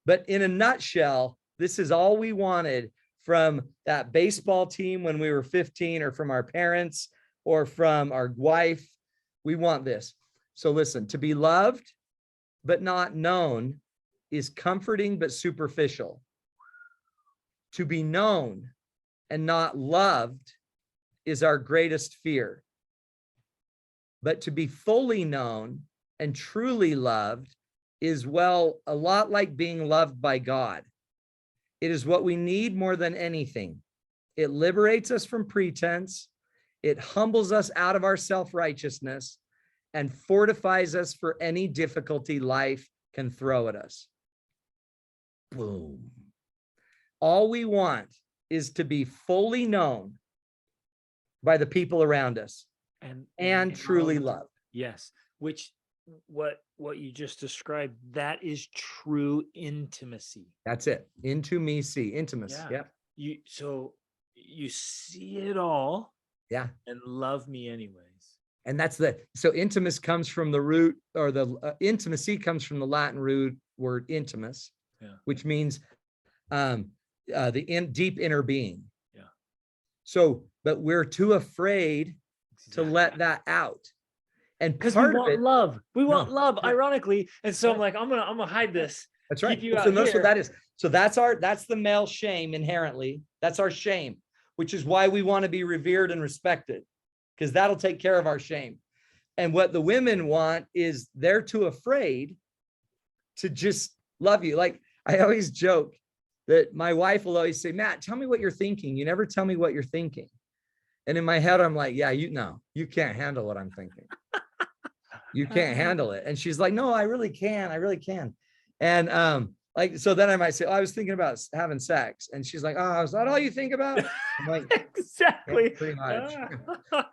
but in a nutshell, this is all we wanted from that baseball team when we were 15, or from our parents, or from our wife. We want this. So listen, to be loved but not known is comforting but superficial. To be known and not loved is our greatest fear. But to be fully known and truly loved is, well, a lot like being loved by God. It is what we need more than anything. It liberates us from pretense. It humbles us out of our self-righteousness and fortifies us for any difficulty life can throw at us. Boom. All we want is to be fully known by the people around us and truly loved. Yes. Which what you just described, that is true intimacy. That's it. Intimacy. Yeah. Yep. So you see it all. Yeah. And love me anyways. And so intimacy comes from the root, or intimacy comes from the Latin root word intimus, which means the deep inner being. Yeah. So, but we're too afraid to let that out. And because we want love. We want love, ironically. And so I'm like, I'm gonna hide this. That's right. Keep you out So that's here. what that is. So that's the male shame inherently. That's our shame, which is why we want to be revered and respected, because that'll take care of our shame. And what the women want is they're too afraid to just love you. Like I always joke that my wife will always say, Matt, tell me what you're thinking. You never tell me what you're thinking. And in my head, I'm like, yeah, you can't handle what I'm thinking. You can't handle it. And she's like, no, I really can. I really can. And so then I might say, oh, I was thinking about having sex. And she's like, oh, is that all you think about? I'm like, exactly. Yeah, pretty much.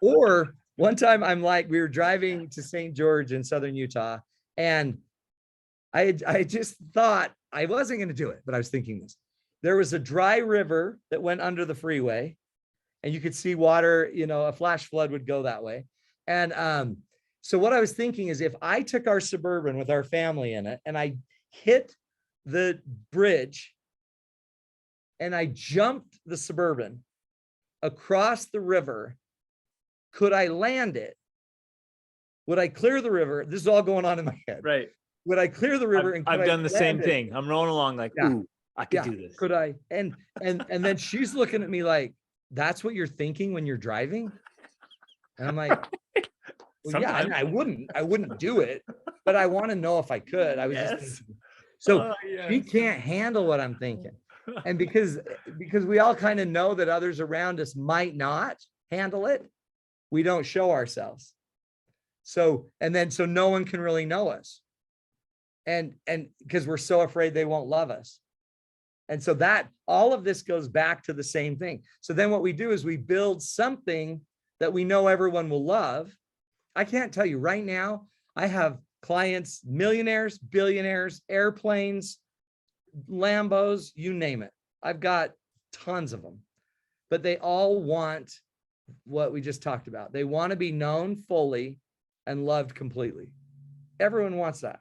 Or one time we were driving to St. George in Southern Utah. And I just thought I wasn't going to do it, but I was thinking this. There was a dry river that went under the freeway and you could see water, a flash flood would go that way. And so what I was thinking is if I took our Suburban with our family in it and I hit the bridge and I jumped the Suburban across the river, could I land it? Would I clear the river? This is all going on in my head. Right. Would I clear the river? I've done the same thing. I'm rolling along like, ooh, I could do this. Could I? And then she's looking at me like, that's what you're thinking when you're driving? And I'm like, well, yeah, I wouldn't do it, but I want to know if I could. I was just thinking. So she can't handle what I'm thinking. And because we all kind of know that others around us might not handle it, we don't show ourselves. So no one can really know us. And because we're so afraid they won't love us. And so that all of this goes back to the same thing. So then what we do is we build something that we know everyone will love. I can't tell you right now, I have clients, millionaires, billionaires, airplanes, Lambos, you name it. I've got tons of them, but they all want what we just talked about. They want to be known fully and loved completely. Everyone wants that.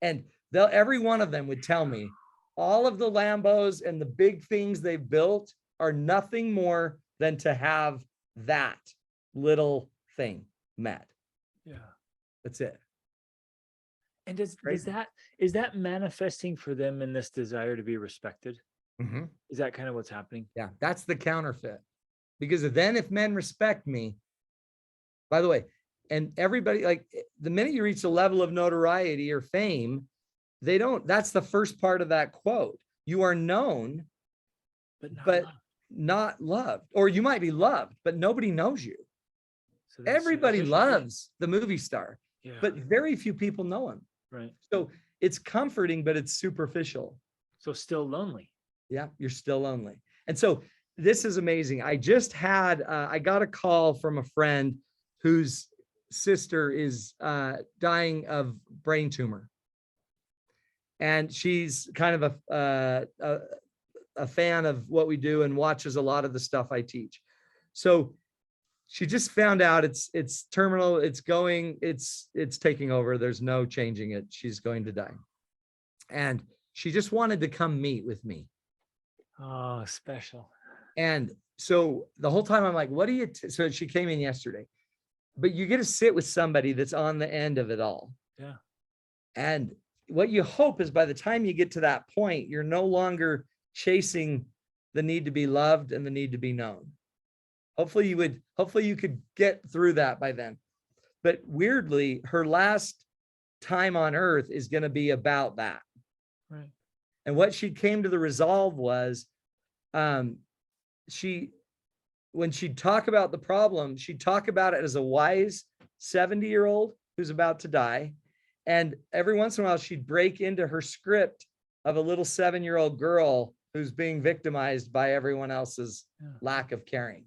And every one of them would tell me all of the Lambos and the big things they've built are nothing more than to have that little thing met. Yeah. That's it. And is that manifesting for them in this desire to be respected? Mm-hmm. Is that kind of what's happening? Yeah, that's the counterfeit. Because then if men respect me, by the way, and everybody, like the minute you reach a level of notoriety or fame, that's the first part of that quote. You are known, but not loved. Or you might be loved, but nobody knows you. So everybody loves the movie star, but very few people know him. Right. So it's comforting, but it's superficial. So still lonely. Yeah, you're still lonely. And so this is amazing. I just had, I got a call from a friend whose sister is dying of brain tumor. And she's kind of a fan of what we do and watches a lot of the stuff I teach. So she just found out it's terminal, it's taking over. There's no changing it. She's going to die. And she just wanted to come meet with me. Oh, special. And so the whole time I'm like, what do you, so she came in yesterday, but you get to sit with somebody that's on the end of it all. Yeah. And what you hope is by the time you get to that point, you're no longer chasing the need to be loved and the need to be known. Hopefully you could get through that by then. But weirdly, her last time on earth is going to be about that. Right. And what she came to the resolve was, when she'd talk about the problem, she'd talk about it as a wise 70-year-old who's about to die. And every once in a while, she'd break into her script of a little 7-year-old girl who's being victimized by everyone else's lack of caring.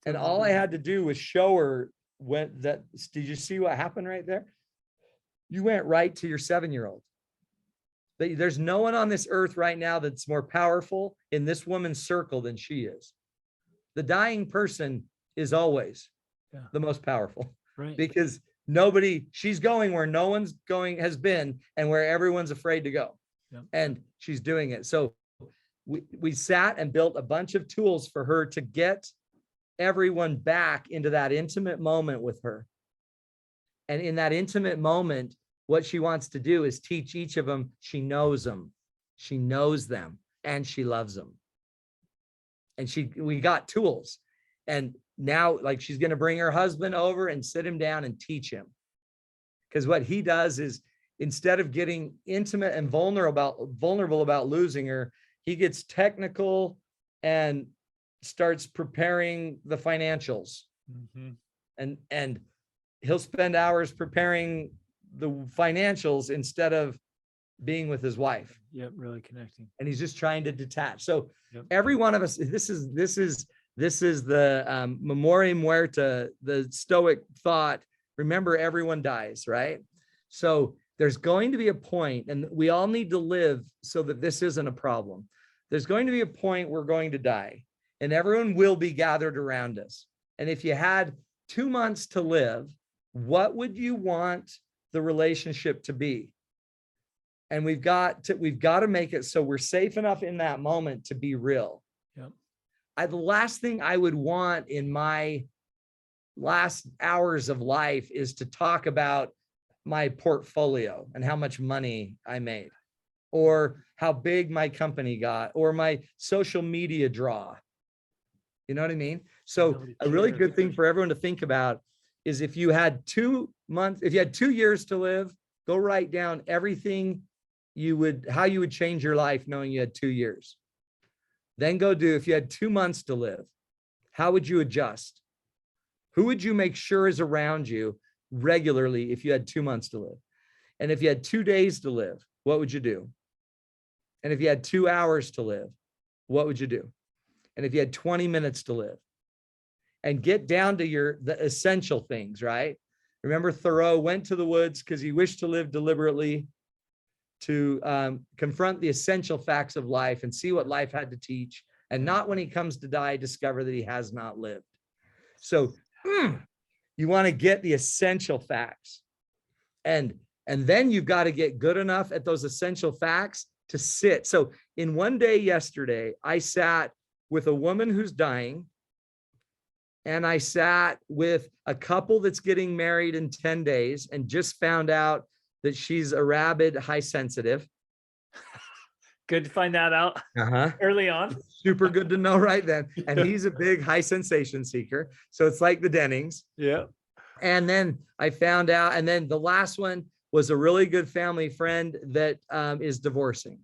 And all I had to do was show her did you see what happened right there? You went right to your 7-year-old. There's no one on this earth right now that's more powerful in this woman's circle than she is. The dying person is always the most powerful, right? Because she's going where no one's going, has been, and where everyone's afraid to go. Yep. And she's doing it. So we sat and built a bunch of tools for her to get everyone back into that intimate moment with her. And in that intimate moment, what she wants to do is teach each of them. She knows them, and she loves them. And we got tools. And now, like, she's going to bring her husband over and sit him down and teach him. Because what he does is, instead of getting intimate and vulnerable about losing her, he gets technical and starts preparing the financials. Mm-hmm. And he'll spend hours preparing the financials instead of being with his wife. Yep, really connecting. And he's just trying to detach. So every one of us, this is the Memoriam Muerta, the Stoic thought. Remember, everyone dies, right? So there's going to be a point, and we all need to live so that this isn't a problem. There's going to be a point we're going to die, and everyone will be gathered around us. And if you had 2 months to live, what would you want the relationship to be? And we've got to make it so we're safe enough in that moment to be real. Yep. The last thing I would want in my last hours of life is to talk about my portfolio and how much money I made, or how big my company got, or my social media draw. You know what I mean? So a really good thing for everyone to think about is, if you had 2 months, if you had 2 years to live, go write down everything how you would change your life knowing you had 2 years. Then go do, if you had 2 months to live, how would you adjust? Who would you make sure is around you regularly if you had 2 months to live? And if you had 2 days to live, what would you do? And if you had 2 hours to live, what would you do? And if you had 20 minutes to live? And get down to the essential things, right? Remember, Thoreau went to the woods because he wished to live deliberately, to confront the essential facts of life and see what life had to teach, and not, when he comes to die, discover that he has not lived. So you want to get the essential facts, and then you've got to get good enough at those essential facts to sit. So in one day yesterday, I sat with a woman who's dying, and I sat with a couple that's getting married in 10 days and just found out that she's a rabid high sensitive. Good to find that out early on. Super good to know right then. And he's a big high sensation seeker. So it's like the Dennings. Yeah. And then I found out, and then the last one was a really good family friend that is divorcing.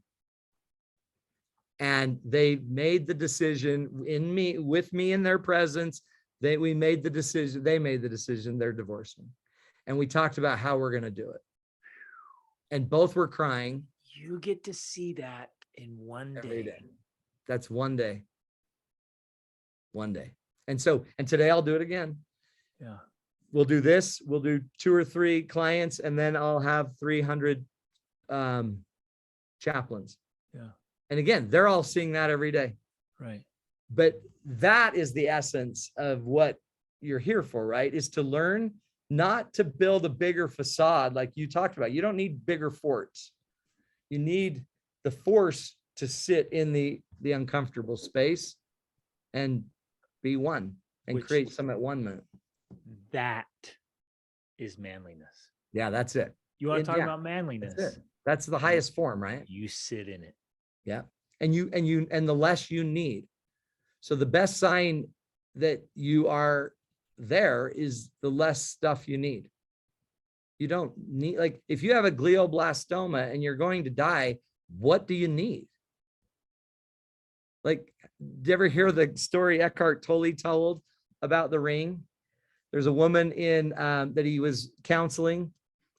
And they made the decision with me in their presence. They made the decision, they're divorcing. And we talked about how we're going to do it. and both were crying You get to see that in one every day. day. That's one day. One day. And today I'll do it again. Yeah. We'll do this. We'll do 2 or 3 clients, and then I'll have 300 chaplains. Yeah. And again, they're all seeing that every day. Right. But that is the essence of what you're here for, right? Is to learn not to build a bigger facade like you talked about. You don't need bigger forts. You need the force to sit in the uncomfortable space and be one and create some at one minute. That is manliness. Yeah, that's it. You want to talk about manliness? That's the highest form, right? You sit in it. Yeah. And the less you need. So the best sign that you are there is the less stuff you need. You don't need, like, if you have a glioblastoma and you're going to die, what do you need? Like, did you ever hear the story Eckhart Tolle told about the ring? There's a woman in that he was counseling,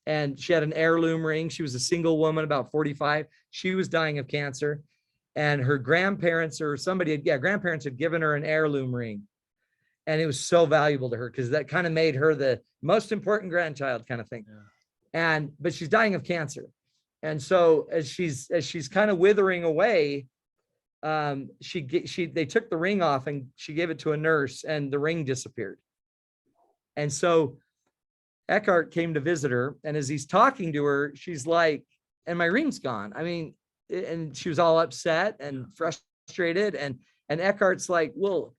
and she had an heirloom ring. She was a single woman, about 45. She was dying of cancer, and her grandparents or grandparents had given her an heirloom ring. And it was so valuable to her because that kind of made her the most important grandchild kind of thing. Yeah. But she's dying of cancer. And so as she's kind of withering away, they took the ring off and she gave it to a nurse, and the ring disappeared. And so Eckhart came to visit her, and as he's talking to her, she's like, and my ring's gone. I mean, and she was all upset and frustrated. And Eckhart's like, well,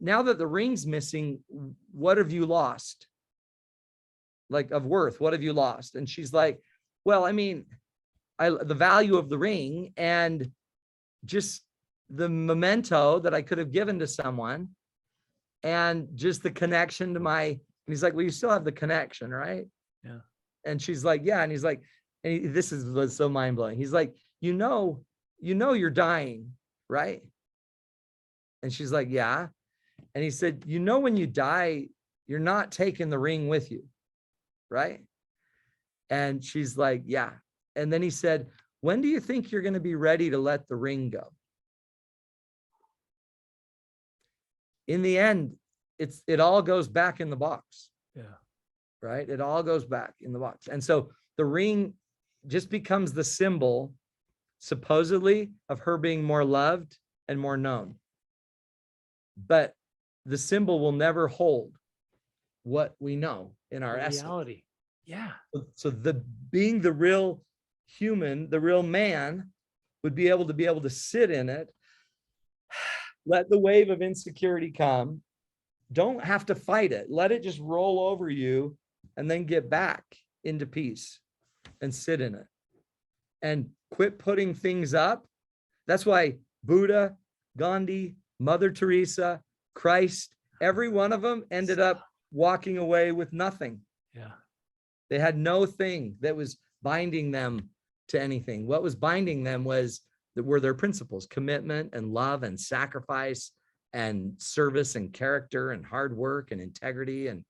now that the ring's missing, what have you lost? Like, of worth, what have you lost? And she's like, well, I mean, the value of the ring and just the memento that I could have given to someone, and just the connection to and he's like, well, you still have the connection, right? Yeah. And she's like, yeah. And he's like, this was so mind blowing. He's like, you know, you're dying, right? And she's like, yeah. And he said, you know, when you die, you're not taking the ring with you, right? And she's like, yeah. And then he said, when do you think you're going to be ready to let the ring go? In the end, it all goes back in the box. Yeah. Right? It all goes back in the box. And so the ring just becomes the symbol, supposedly, of her being more loved and more known. But the symbol will never hold what we know in our essence. Reality. Yeah. So being the real human, the real man, would be able to sit in it, let the wave of insecurity come, don't have to fight it, let it just roll over you, and then get back into peace and sit in it and quit putting things up. That's why Buddha, Gandhi, Mother Teresa, Christ, every one of them ended up walking away with nothing. Yeah. They had no thing that was binding them to anything. What was binding them were their principles: commitment and love and sacrifice and service and character and hard work and integrity. And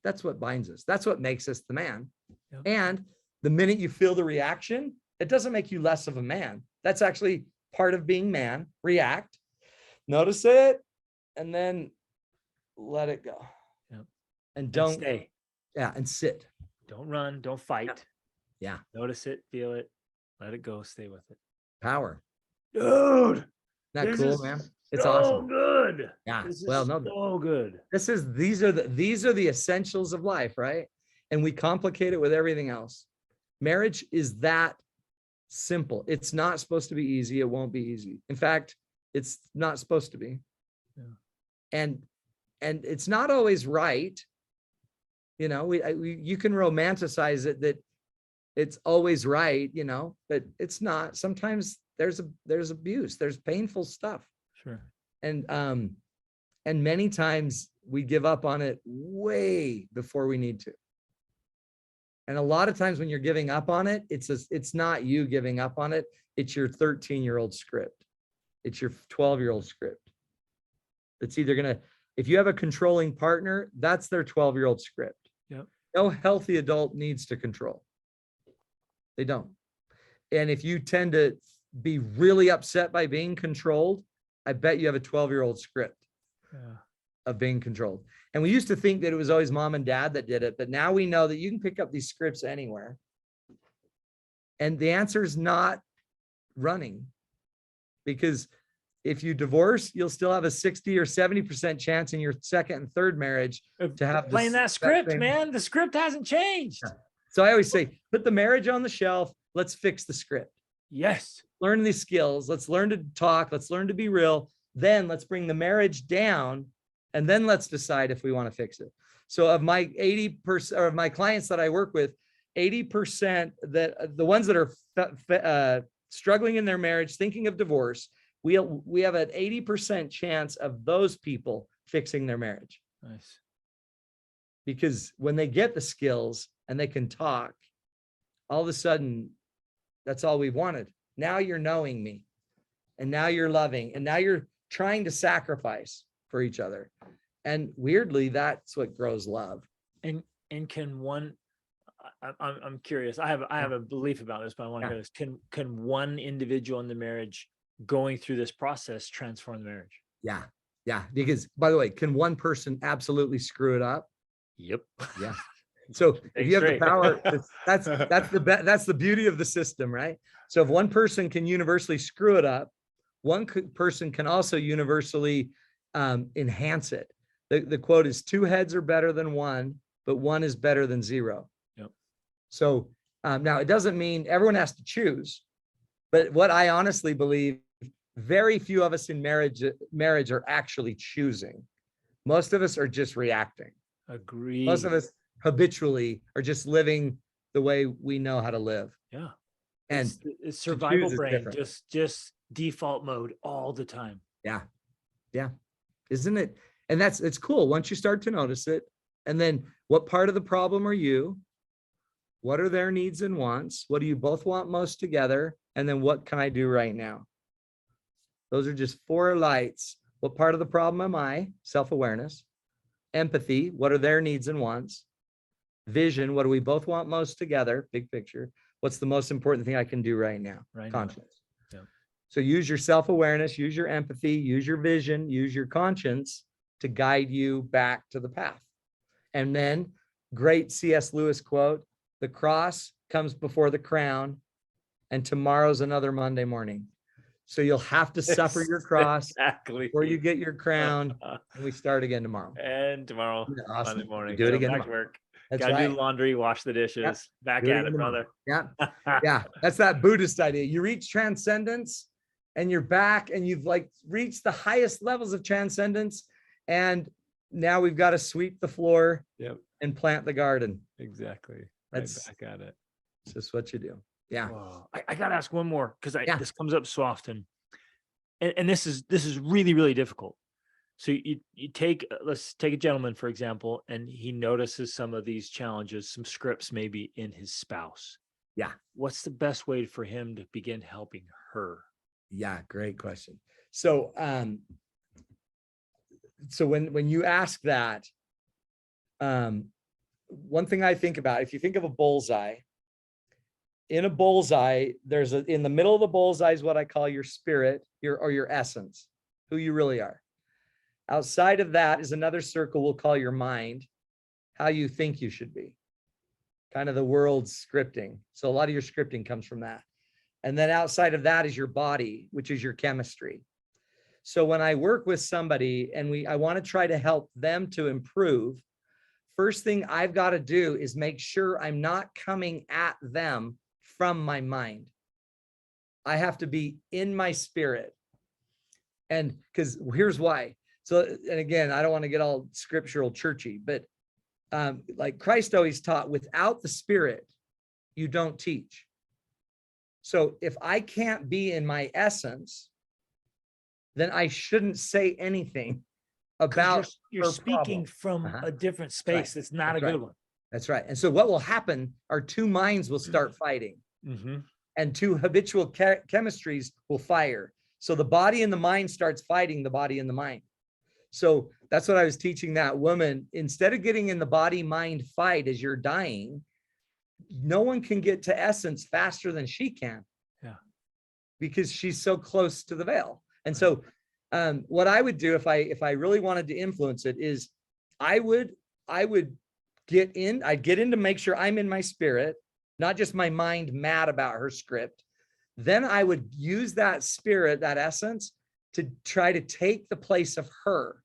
that's what binds us. That's what makes us the man. Yep. And the minute you feel the reaction, it doesn't make you less of a man. That's actually part of being man. React, notice it, and then let it go. Yep. And don't stay. Yeah. And sit. Don't run. Don't fight. Yeah. Notice it, feel it, let it go, stay with it. Power. Dude. Isn't that cool, man? It's so awesome. Good. Yeah. So good. These are the essentials of life, right? And we complicate it with everything else. Marriage is that simple. It's not supposed to be easy. It won't be easy. In fact, it's not supposed to be. Yeah. And it's not always right. You know, you can romanticize it that it's always right, you know, but it's not. Sometimes there's abuse, there's painful stuff. Sure. And many times we give up on it way before we need to. And a lot of times when you're giving up on it, it's not you giving up on it. It's your 13-year-old script. It's your 12-year-old script. It's either if you have a controlling partner, that's their 12-year-old script. Yep. No healthy adult needs to control. They don't. And if you tend to be really upset by being controlled, I bet you have a 12-year-old script of being controlled. And we used to think that it was always mom and dad that did it, but now we know that you can pick up these scripts anywhere. And the answer is not running, because if you divorce, you'll still have a 60 or 70% chance in your second and third marriage to have playing that script, man. The script hasn't changed. Yeah. So I always say, put the marriage on the shelf. Let's fix the script. Yes. Learn these skills. Let's learn to talk. Let's learn to be real. Then let's bring the marriage down, and then let's decide if we want to fix it. So of my 80% or of my clients that I work with, 80% that the ones that are struggling in their marriage, thinking of divorce, we have an 80% chance of those people fixing their marriage. Nice. Because when they get the skills and they can talk, all of a sudden, that's all we wanted. Now you're knowing me, and now you're loving, and now you're trying to sacrifice for each other. And weirdly, that's what grows love. And can one, I'm curious. I have a belief about this, but I want to hear this. Can one individual in the marriage going through this process transform the marriage? Yeah. Yeah. Because, by the way, can one person absolutely screw it up? Yep. Yeah. So if you have the power, that's the beauty of the system, right? So if one person can universally screw it up, one person can also universally enhance it. The quote is, 2 heads are better than 1, but 1 is better than 0. Yep. So now it doesn't mean everyone has to choose, but what I honestly believe, very few of us in marriage are actually choosing. Most of us are just reacting. Agree. Most of us habitually are just living the way we know how to live. Yeah. And it's survival brain, just default mode all the time. Yeah. Yeah. Isn't it? And it's cool once you start to notice it. And then what part of the problem are you? What are their needs and wants? What do you both want most together? And then what can I do right now? Those are just 4 lights. What part of the problem am I? Self-awareness. Empathy. What are their needs and wants? Vision. What do we both want most together? Big picture. What's the most important thing I can do right now? Conscience. Yeah. So use your self-awareness, use your empathy, use your vision, use your conscience to guide you back to the path. And then, great C.S. Lewis quote, the cross comes before the crown, and tomorrow's another Monday morning. So you'll have to suffer your cross before you get your crown, and we start again tomorrow. And tomorrow, awesome. Monday morning, Do it again. Back to work. That's Gotta right. do laundry, wash the dishes. Back at it, brother. Yeah. Yeah. That's that Buddhist idea. You reach transcendence and you're back, and you've like reached the highest levels of transcendence. And now we've got to sweep the floor and plant the garden. Exactly. That's back at it. It's just what you do. Yeah. Whoa. I got to ask one more, because this comes up so often. And this is really, really difficult. So you take, let's take a gentleman, for example, and he notices some of these challenges, some scripts maybe in his spouse. Yeah. What's the best way for him to begin helping her? Yeah. Great question. So, when you ask that, one thing I think about, if you think of a bullseye, in a bullseye, in the middle of the bullseye is what I call your spirit, your essence, who you really are. Outside of that is another circle we'll call your mind, how you think you should be, kind of the world's scripting. So a lot of your scripting comes from that. And then outside of that is your body, which is your chemistry. So when I work with somebody and I want to try to help them to improve, first thing I've got to do is make sure I'm not coming at them from my mind. I have to be in my spirit. And because here's why. So, and again, I don't want to get all scriptural churchy, but like Christ always taught, without the spirit, you don't teach. So if I can't be in my essence, then I shouldn't say anything about you're speaking problem. from a different space. That's not a good one. That's right. And so what will happen are 2 minds will start fighting, and 2 habitual chemistries will fire. So the body and the mind starts fighting the body and the mind. So that's what I was teaching that woman. Instead of getting in the body mind fight as you're dying, no one can get to essence faster than she can. Yeah. Because she's so close to the veil. And so what I would do if I really wanted to influence it is I'd get in to make sure I'm in my spirit, not just my mind mad about her script. Then I would use that spirit, that essence, to try to take the place of her.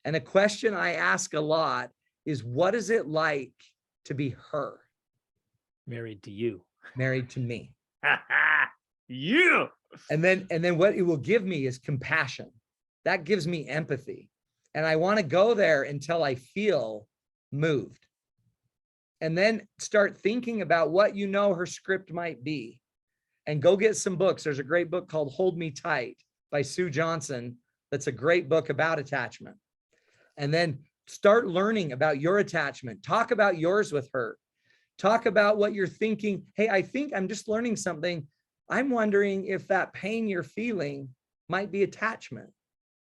And a question I ask a lot is, what is it like to be her? Married to you. Married to me. You. And then what it will give me is compassion. That gives me empathy. And I want to go there until I feel moved. And then start thinking about what her script might be. And go get some books. There's a great book called Hold Me Tight by Sue Johnson. That's a great book about attachment. And then start learning about your attachment. Talk about yours with her. Talk about what you're thinking. Hey, I think I'm just learning something. I'm wondering if that pain you're feeling might be attachment.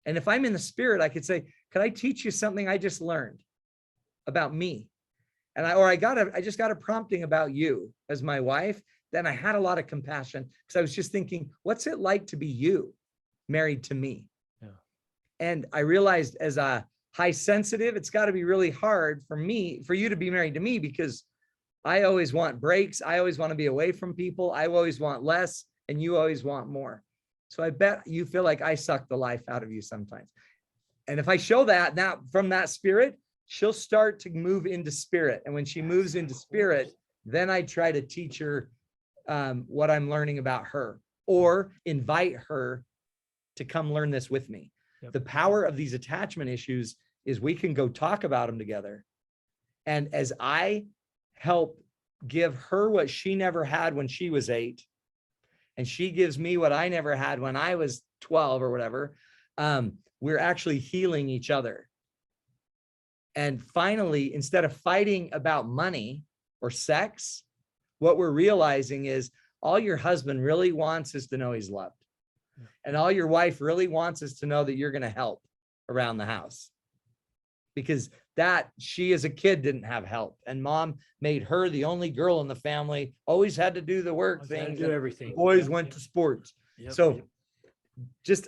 And if I'm in the spirit, I could say, could I teach you something I just learned about me? And I just got a prompting about you as my wife. Then I had a lot of compassion because I was just thinking, what's it like to be you married to me? Yeah. And I realized as a high sensitive, it's got to be really hard for you to be married to me, because I always want breaks. I always want to be away from people. I always want less, and you always want more. So I bet you feel like I suck the life out of you sometimes. And if I show that now from that spirit, she'll start to move into spirit. And when she moves into spirit, then I try to teach her what I'm learning about her, or invite her to come learn this with me. Yep. The power of these attachment issues is we can go talk about them together. And as I help give her what she never had when she was 8, and she gives me what I never had when I was 12 or whatever, we're actually healing each other. And finally, instead of fighting about money or sex, what we're realizing is all your husband really wants is to know he's loved. Yeah. And all your wife really wants is to know that you're going to help around the house. Because that she as a kid didn't have help, and mom made her the only girl in the family, always had to do the work things, do everything. The boys went to sports. Yep. So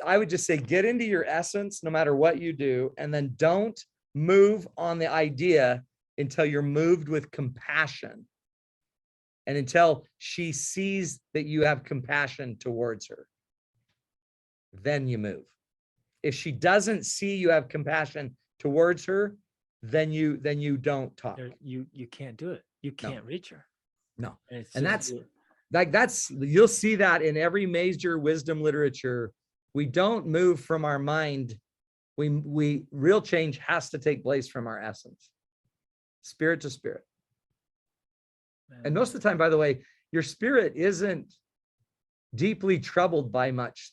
I would just say, get into your essence no matter what you do, and then don't move on the idea until you're moved with compassion, and until she sees that you have compassion towards her. Then you move. If she doesn't see you have compassion towards her, then you don't talk. You can't do it. You can't reach her. No. And you'll see that in every major wisdom literature. We don't move from our mind. We real change has to take place from our essence, spirit to spirit. Man. And most of the time, by the way, your spirit isn't deeply troubled by much,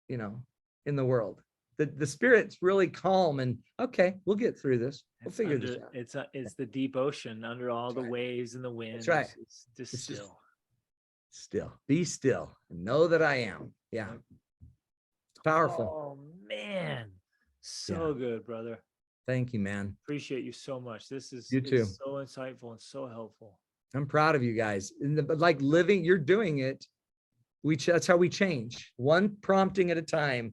in the world. The spirit's really calm and, okay, we'll get through this. We'll figure this out. It's the deep ocean under all the waves and the wind. That's right. It's just still. Still. Be still and know that I am. Yeah. It's powerful. Oh, man. So good, brother. Thank you, man. Appreciate you so much. This is you too. So insightful and so helpful. I'm proud of you guys. Like living, you're doing it. That's how we change, one prompting at a time.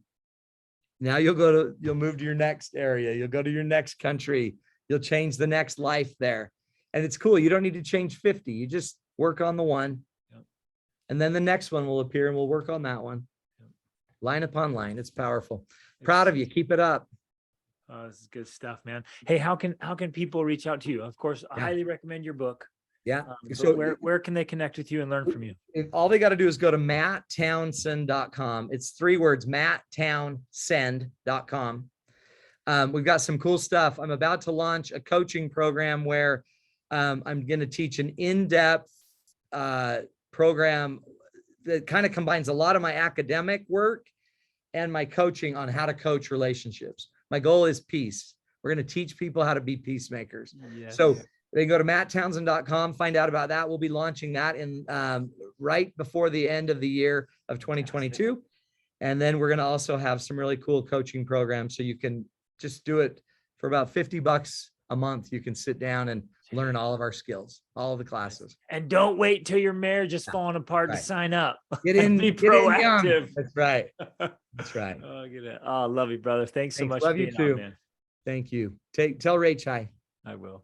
Now you'll move to your next area. You'll go to your next country. You'll change the next life there. And it's cool. You don't need to change 50. You just work on the one. Yep. And then the next one will appear and we'll work on that one. Yep. Line upon line. It's powerful. Proud of you. Keep it up. This is good stuff, man. Hey, how can people reach out to you? Of course, I highly recommend your book. Yeah. So where can they connect with you and learn from you? All they got to do is go to matttownsend.com. It's 3 words, matttownsend.com. We've got some cool stuff. I'm about to launch a coaching program where I'm going to teach an in-depth program that kind of combines a lot of my academic work and my coaching on how to coach relationships. My goal is peace. We're going to teach people how to be peacemakers. Yes. So they can go to matttownsend.com, find out about that. We'll be launching that in right before the end of the year of 2022. And then we're going to also have some really cool coaching programs. So you can just do it for about $50 a month. You can sit down and learn all of our skills, all of the classes. And don't wait till your marriage is falling apart to Right. sign up. Get in, Be get in young. proactive. That's right. That's right. Oh, get it. Oh, love you, brother. Thanks so Thanks. much for Love you being on, too. man. Thank you. Tell Rach hi. I will.